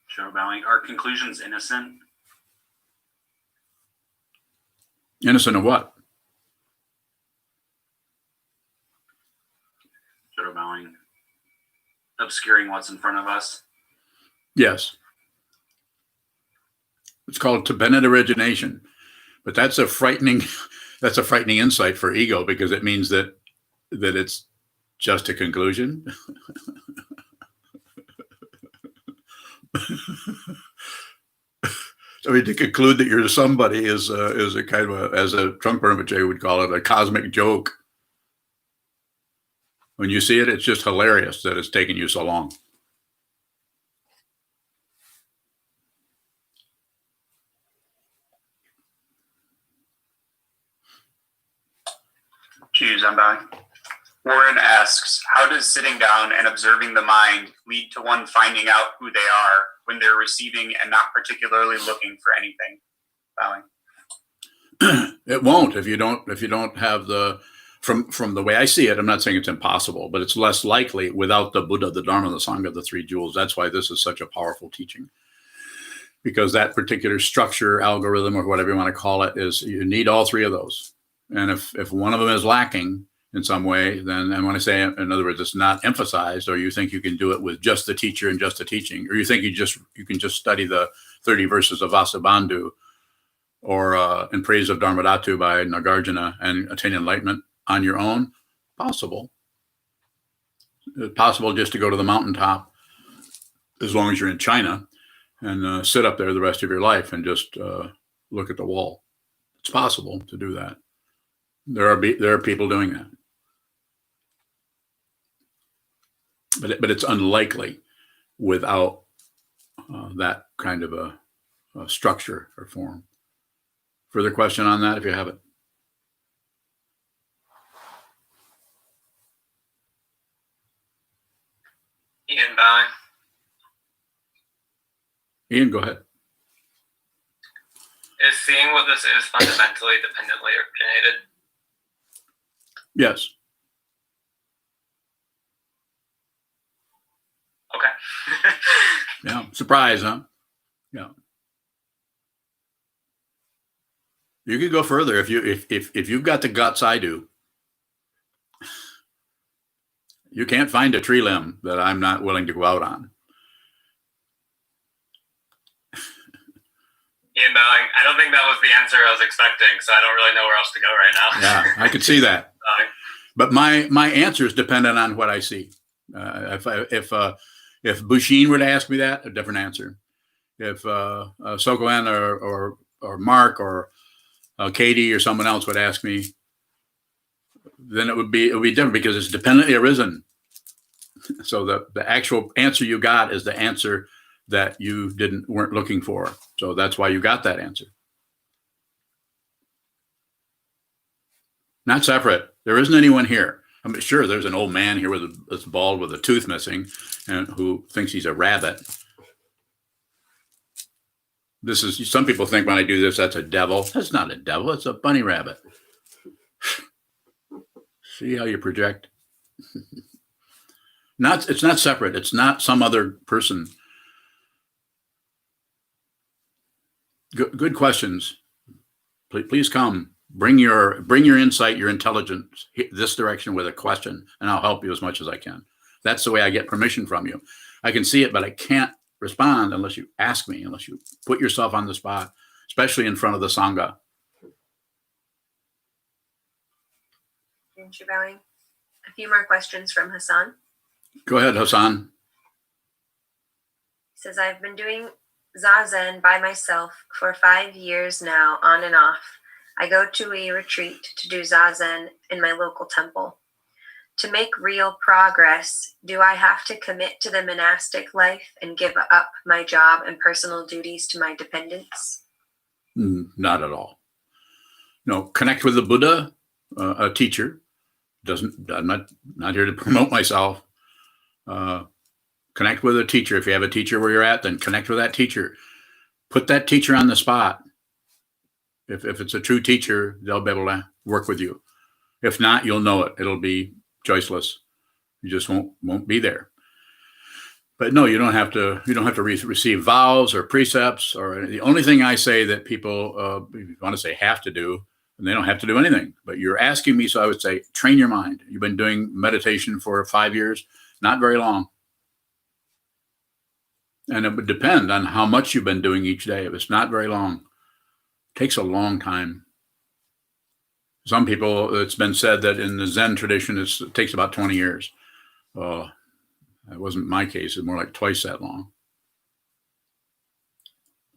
D: Shadow bowing. Are conclusions innocent?
A: Innocent of what?
D: Shadow bowing. Obscuring what's in front of us.
A: Yes. It's called Tibetan origination. But that's a frightening insight for ego, because it means that it's just a conclusion. I mean, to conclude that you're somebody is a kind of as a Trungpa Rinpoche would call it, a cosmic joke. When you see it, it's just hilarious that it's taken you so long.
F: Choose, I'm bowing. Warren asks, how does sitting down and observing the mind lead to one finding out who they are when they're receiving and not particularly looking for anything? Bowing.
A: It won't if you don't have the from the way I see it. I'm not saying it's impossible, but it's less likely without the Buddha, the Dharma, the Sangha, the three jewels. That's why this is such a powerful teaching, because that particular structure, algorithm, or whatever you want to call it, is you need all three of those. And if one of them is lacking in some way, then, and when I say, in other words, it's not emphasized, or you think you can do it with just the teacher and just the teaching, or you think you can just study the 30 verses of Vasubandhu, or In Praise of Dharmadhatu by Nagarjuna and attain enlightenment on your own, possible. It's possible just to go to the mountaintop, as long as you're in China, and sit up there the rest of your life and just look at the wall. It's possible to do that. There are people doing that, but it's unlikely without that kind of a structure or form. Further question on that, if you have it.
G: Ian bowing.
A: Ian, go ahead.
G: Is seeing what this is fundamentally dependently originated?
A: Yes.
G: Okay.
A: Yeah. Surprise, huh? Yeah. You could go further if you've got the guts I do. You can't find a tree limb that I'm not willing to go out on.
G: Ian bowing. I don't think that was the answer I was expecting, so I don't really know where else to go right now.
A: Yeah, I could see that. But my answer is dependent on what I see. If Bushin were to ask me that, a different answer. If Sokuzan or Mark or Katie or someone else would ask me, then it would be different, because it's dependently arisen. So the actual answer you got is the answer that you weren't looking for. So that's why you got that answer. Not separate. There isn't anyone here. I mean, sure, there's an old man here that's bald with a tooth missing, and who thinks he's a rabbit. This is, some people think when I do this, that's a devil. That's not a devil. It's a bunny rabbit. See how you project? It's not separate. It's not some other person. Good questions. Please come. Bring your insight, your intelligence this direction with a question, and I'll help you as much as I can. That's the way I get permission from you. I can see it, but I can't respond unless you ask me, unless you put yourself on the spot, especially in front of the Sangha.
C: Thank you, Bowing. A few more questions from Hassan.
A: Go ahead, Hassan.
C: He says, I've been doing Zazen by myself for 5 years now, on and off. I go to a retreat to do Zazen in my local temple. To make real progress, do I have to commit to the monastic life and give up my job and personal duties to my dependents?
A: Not at all. No, connect with the Buddha, a teacher. I'm not here to promote myself. Connect with a teacher. If you have a teacher where you're at, then connect with that teacher. Put that teacher on the spot. If it's a true teacher, they'll be able to work with you. If not, you'll know it. It'll be choiceless. You just won't be there. But no, you don't have to receive vows or precepts. Or the only thing I say that people want to say have to do, and they don't have to do anything. But you're asking me, so I would say train your mind. You've been doing meditation for 5 years, not very long. And it would depend on how much you've been doing each day. If it's not very long, it takes a long time. Some people, it's been said that in the Zen tradition, it takes about 20 years. That wasn't my case. It's more like twice that long.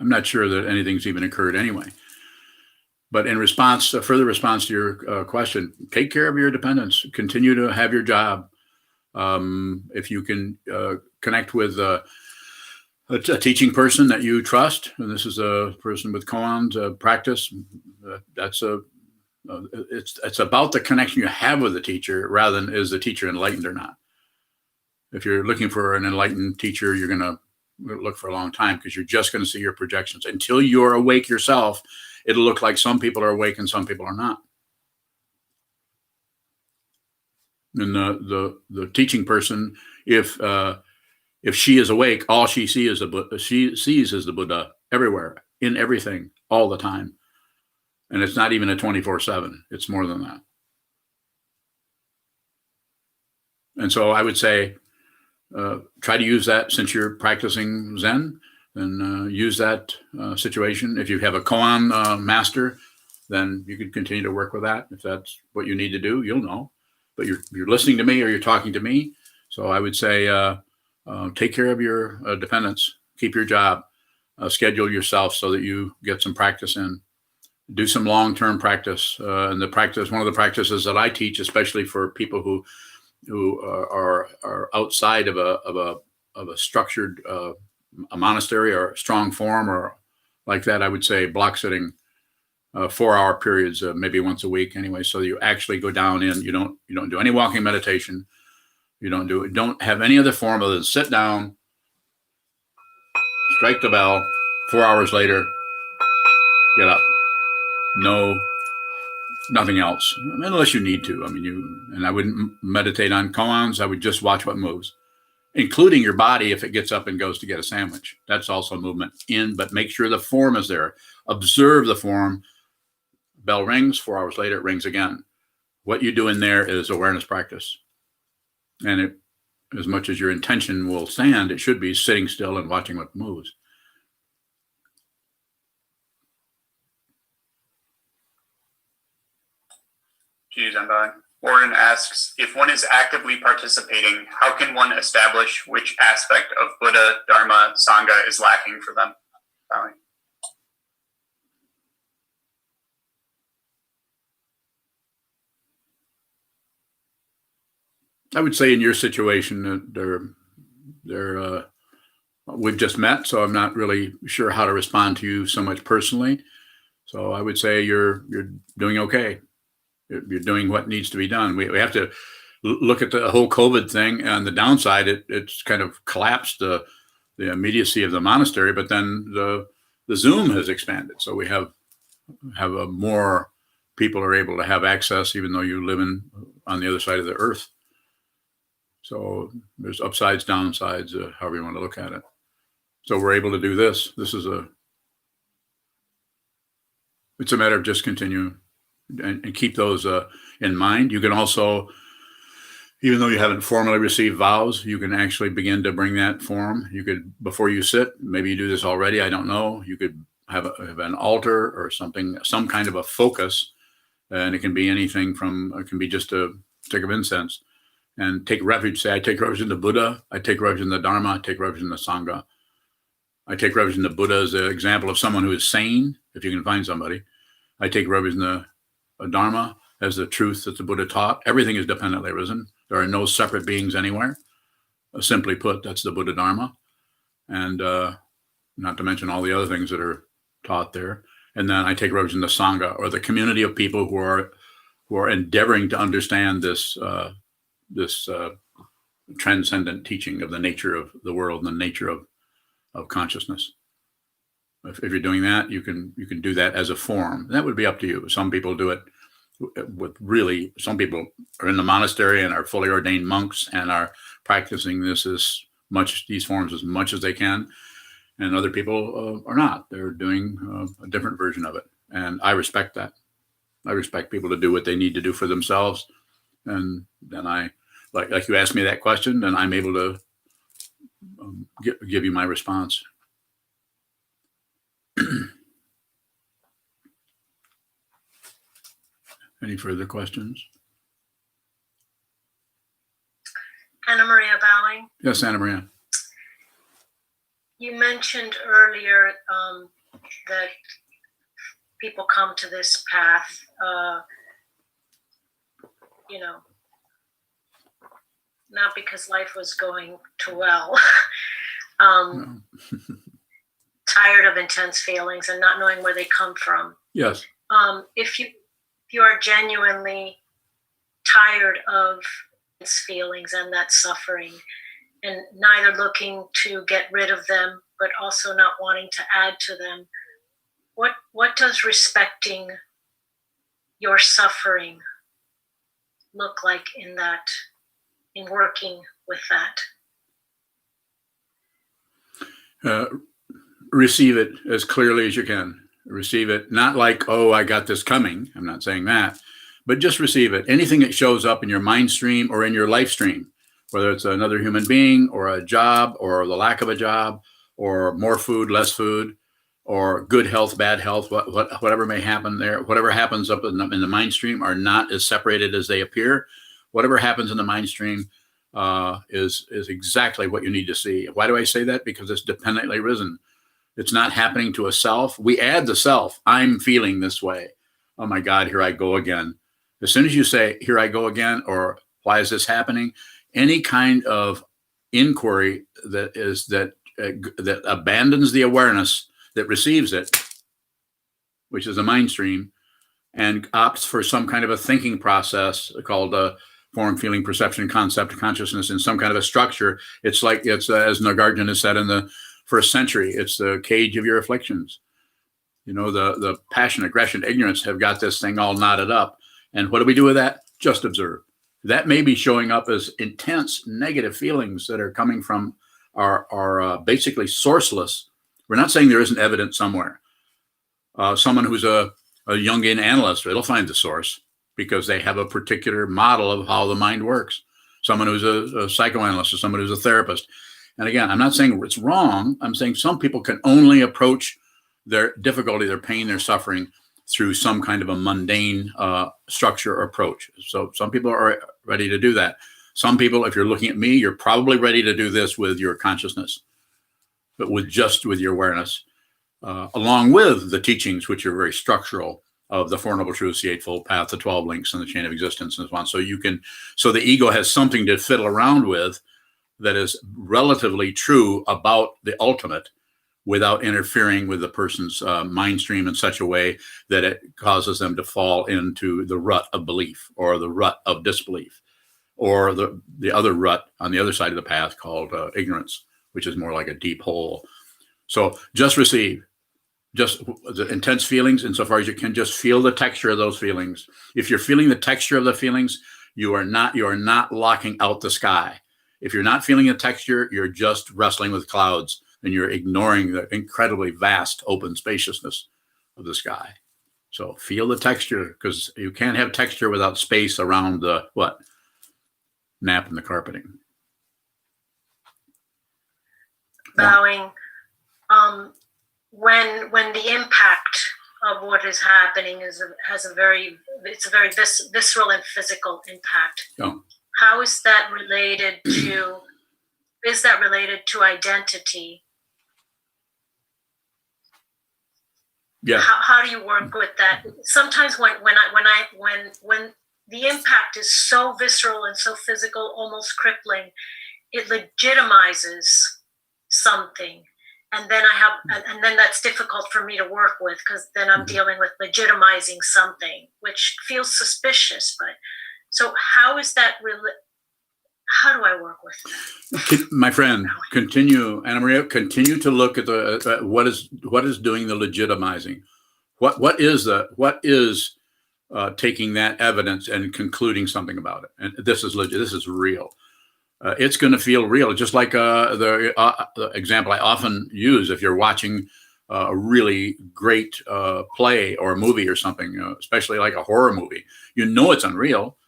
A: I'm not sure that anything's even occurred anyway. But in response, a further response to your question, take care of your dependents. Continue to have your job. If you can connect with a teaching person that you trust, and this is a person with koans practice, it's about the connection you have with the teacher rather than is the teacher enlightened or not. If you're looking for an enlightened teacher, you're going to look for a long time because you're just going to see your projections. Until you're awake yourself, it'll look like some people are awake and some people are not. And the teaching person, if she is awake, all she sees is the Buddha everywhere, in everything, all the time. And it's not even a 24/7. It's more than that. And so I would say, try to use that since you're practicing Zen, and use that situation. If you have a koan master, then you can continue to work with that. If that's what you need to do, you'll know. But you're listening to me or you're talking to me. So I would say, take care of your dependents. Keep your job. Schedule yourself so that you get some practice in. Do some long-term practice. And one of the practices that I teach, especially for people who are outside of a structured a monastery or a strong form or like that, I would say block sitting, 4-hour periods, maybe once a week anyway. So you actually go down in. You don't do any walking meditation. You don't have any other form other than sit down, strike the bell. 4 hours later, get up. No, nothing else, unless you need to. I mean, and I wouldn't meditate on koans. I would just watch what moves, including your body if it gets up and goes to get a sandwich. That's also movement but make sure the form is there. Observe the form. Bell rings, 4 hours later, it rings again. What you do in there is awareness practice. And as much as your intention will stand, it should be sitting still and watching what moves.
F: Warren asks, if one is actively participating, how can one establish which aspect of Buddha, Dharma, Sangha is lacking for them? Bowing.
A: I would say in your situation, we've just met, so I'm not really sure how to respond to you so much personally. So I would say you're doing okay. You're doing what needs to be done. We have to look at the whole COVID thing, and the downside, it's kind of collapsed the immediacy of the monastery, but then the Zoom has expanded. So we have more people are able to have access, even though you live on the other side of the earth. So there's upsides, downsides, however you want to look at it. So we're able to do this. It's a matter of just continue and keep those in mind. You can also, even though you haven't formally received vows, you can actually begin to bring that form. You could, before you sit, maybe you do this already, I don't know. You could have an altar or something, some kind of a focus. And it can be anything from, it can be just a stick of incense. And take refuge. Say, I take refuge in the Buddha. I take refuge in the Dharma. I take refuge in the Sangha. I take refuge in the Buddha as an example of someone who is sane, if you can find somebody. I take refuge in the Dharma as the truth that the Buddha taught. Everything is dependently arisen. There are no separate beings anywhere. Simply put, that's the Buddha Dharma. And not to mention all the other things that are taught there. And then I take refuge in the Sangha, or the community of people who are endeavoring to understand this transcendent teaching of the nature of the world and the nature of consciousness. If you're doing that, you can do that as a form. That would be up to you. Some people do it some people are in the monastery and are fully ordained monks and are practicing this these forms as much as they can. And other people are not. They're doing a different version of it. And I respect that. I respect people to do what they need to do for themselves. And then like you asked me that question, then I'm able to give you my response. Any further questions?
H: Anna Maria Bowing.
A: Yes, Anna Maria.
H: You mentioned earlier that people come to this path, not because life was going too well,
A: No.
H: tired of intense feelings and not knowing where they come from.
A: Yes.
H: If you are genuinely tired of these feelings and that suffering, and neither looking to get rid of them, but also not wanting to add to them, what does respecting your suffering look like in working with that?
A: Receive it as clearly as you can. Receive it, not like, oh, I got this coming. I'm not saying that, but just receive it. Anything that shows up in your mind stream or in your life stream, whether it's another human being or a job or the lack of a job or more food, less food, or good health, bad health, whatever may happen there, whatever happens up in the mind stream are not as separated as they appear. Whatever happens in the mind stream is exactly what you need to see. Why do I say that? Because it's dependently risen. It's not happening to a self. We add the self. I'm feeling this way. Oh my God, here I go again. As soon as you say, here I go again, or why is this happening? Any kind of inquiry that abandons the awareness that receives it, which is a mind stream, and opts for some kind of a thinking process called form, feeling, perception, concept, consciousness in some kind of a structure. It's like, as Nagarjuna has said in the first century, it's the cage of your afflictions. The passion, aggression, ignorance have got this thing all knotted up. And what do we do with that? Just observe. That may be showing up as intense negative feelings that are coming from are basically sourceless. We're not saying there isn't evidence somewhere. Someone who's a Jungian analyst, it'll find the source because they have a particular model of how the mind works. Someone who's a psychoanalyst or someone who's a therapist. And again, I'm not saying it's wrong. I'm saying some people can only approach their difficulty, their pain, their suffering through some kind of a mundane structure or approach. So some people are ready to do that. Some people, if you're looking at me, you're probably ready to do this with your consciousness, but with your awareness, along with the teachings, which are very structural, of the Four Noble Truths, the Eightfold Path, the 12 links, and the chain of existence, and so on. So the ego has something to fiddle around with that is relatively true about the ultimate, without interfering with the person's mind stream in such a way that it causes them to fall into the rut of belief or the rut of disbelief, or the other rut on the other side of the path called ignorance, which is more like a deep hole. So just receive, just the intense feelings insofar as you can. Just feel the texture of those feelings. If you're feeling the texture of the feelings, you are not locking out the sky. If you're not feeling a texture, you're just wrestling with clouds and you're ignoring the incredibly vast open spaciousness of the sky. So feel the texture, because you can't have texture without space around the nap and the carpeting.
H: Bowing. When the impact of what is happening it's a very visceral and physical impact.
A: Yeah.
H: How is that related to? Is that related to identity?
A: Yeah.
H: How do you work with that? Sometimes when the impact is so visceral and so physical, almost crippling, it legitimizes something, and then that's difficult for me to work with, because then I'm dealing with legitimizing something, which feels suspicious. But so how is that? How do I work with that?
A: My friend, continue, Anna Maria, continue to look at the what is doing the legitimizing. What is taking that evidence and concluding something about it? And this is legit. This is real. It's going to feel real, just like the example I often use. If you're watching a really great play or a movie or something, especially like a horror movie, you know it's unreal.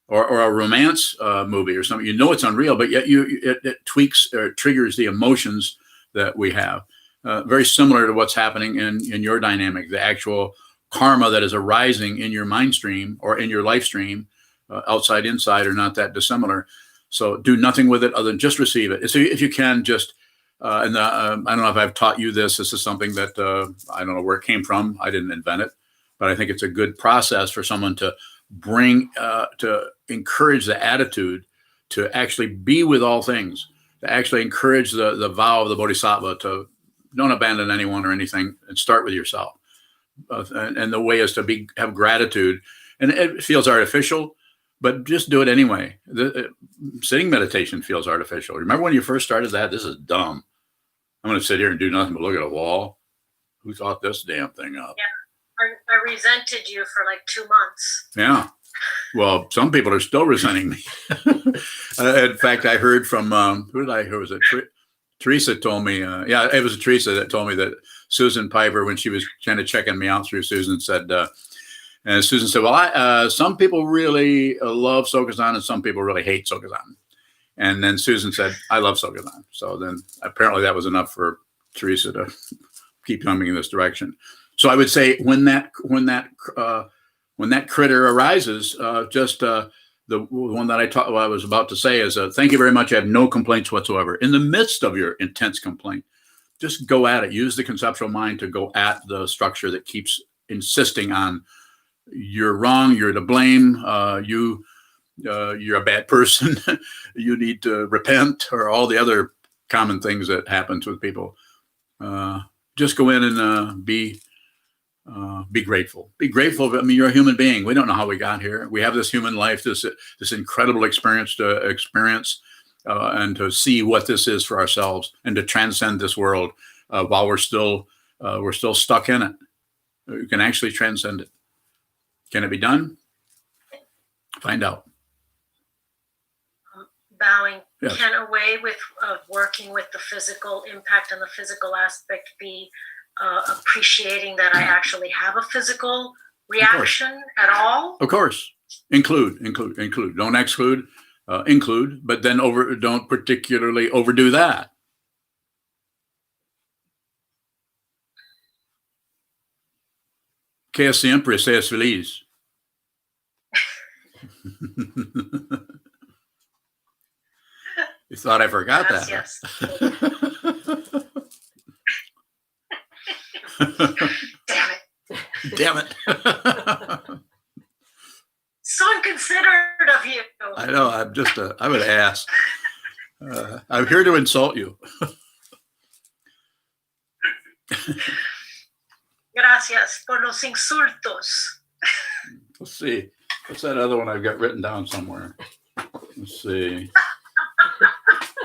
A: Or a romance movie or something, you know it's unreal, but yet it tweaks or triggers the emotions that we have. Very similar to what's happening in your dynamic, the actual karma that is arising in your mind stream or in your life stream, outside, inside, are not that dissimilar. So do nothing with it other than just receive it. So if you can just, I don't know if I've taught you this. This is something that I don't know where it came from. I didn't invent it, but I think it's a good process for someone to bring, to encourage the attitude to actually be with all things, to actually encourage the vow of the bodhisattva to don't abandon anyone or anything, and start with yourself. And the way is to have gratitude. And it feels artificial, but just do it anyway. Sitting meditation feels artificial. Remember when you first started that? This is dumb. I'm going to sit here and do nothing but look at a wall. Who thought this damn thing up?
H: Yeah, I resented you for like 2 months.
A: Yeah. Well, some people are still resenting me. In fact, I heard from, who did I hear? Was it Teresa told me, it was Teresa that told me that Susan Piper, when she was kind of checking me out through Susan, said, and Susan said, well, some people really love Sokuzan and some people really hate Sokuzan. And then Susan said, I love Sokuzan. So then apparently that was enough for Teresa to keep coming in this direction. So I would say when that critter arises, the one that I was about to say is, thank you very much. I have no complaints whatsoever. In the midst of your intense complaint, just go at it. Use the conceptual mind to go at the structure that keeps insisting on you're wrong, you're to blame, you're a bad person, you need to repent, or all the other common things that happens with people. Just go in and be grateful. Be grateful. I mean, you're a human being. We don't know how we got here. We have this human life, this incredible experience to experience, and to see what this is for ourselves, and to transcend this world while we're still stuck in it. You can actually transcend it. Can it be done? Find out.
H: Bowing.
A: Yes.
H: Can a way of working with the physical impact and the physical aspect be appreciating that I actually have a physical reaction at all?
A: Of course. Include. Don't exclude, include, but then don't particularly overdo that. Que siempre seas feliz. You thought I forgot that?
H: Yes.
A: Damn it.
H: So inconsiderate of you.
A: I know. I'm an ass. I'm here to insult you.
H: Gracias por los insultos.
A: Let's see. What's that other one I've got written down somewhere? Let's see.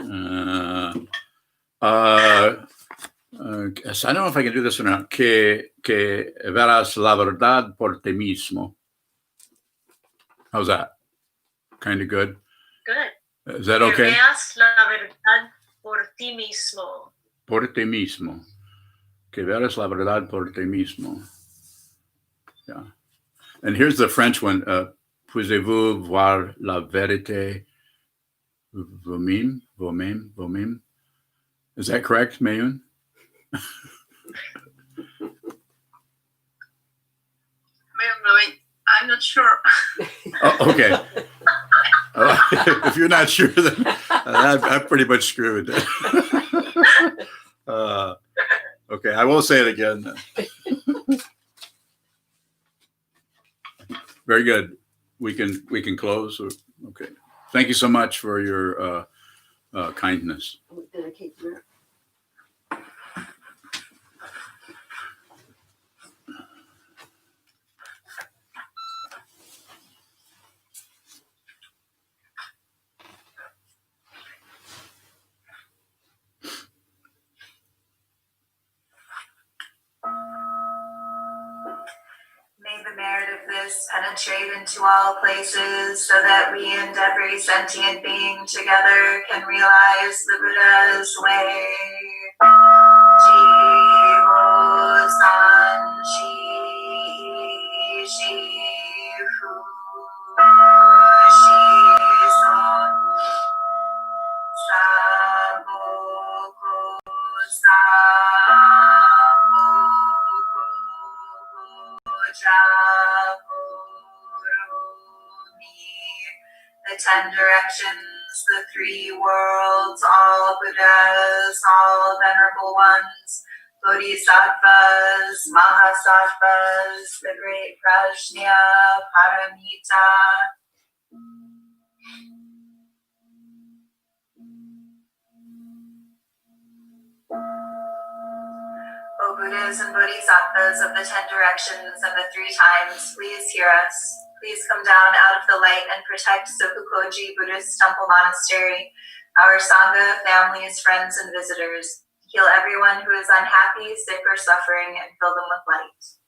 A: I don't know if I can do this or not. Que verás la verdad por ti mismo. How's that? Kind of good.
H: Good.
A: Is that
H: Que
A: okay?
H: veas la verdad por ti mismo.
A: Por ti mismo. Que veas la verdad por ti mismo. Yeah. And here's the French one. Pouvez-vous voir la vérité vous-même? Vous-même? Vous-même? Is that correct, Mayun?
I: I'm not sure.
A: Oh, okay. If you're not sure, then I'm pretty much screwed. Okay, I won't say it again. Then. Very good. We can close. Okay. Thank you so much for your kindness.
B: Dedicate to that.
C: May the merit of this penetrate into all places so that we and every sentient being together can realize the Buddha's way. Jivo san shi shi fu shi son sa bo ko sa the 10 directions, the 3 worlds, all Buddhas, all venerable ones, Bodhisattvas, Mahasattvas, the great Prajna, Paramita. O Buddhas and Bodhisattvas of the 10 directions and the 3 times, please hear us. Please come down out of the light and protect Sokukoji Buddhist Temple Monastery, our Sangha, families, friends, and visitors. Heal everyone who is unhappy, sick, or suffering, and fill them with light.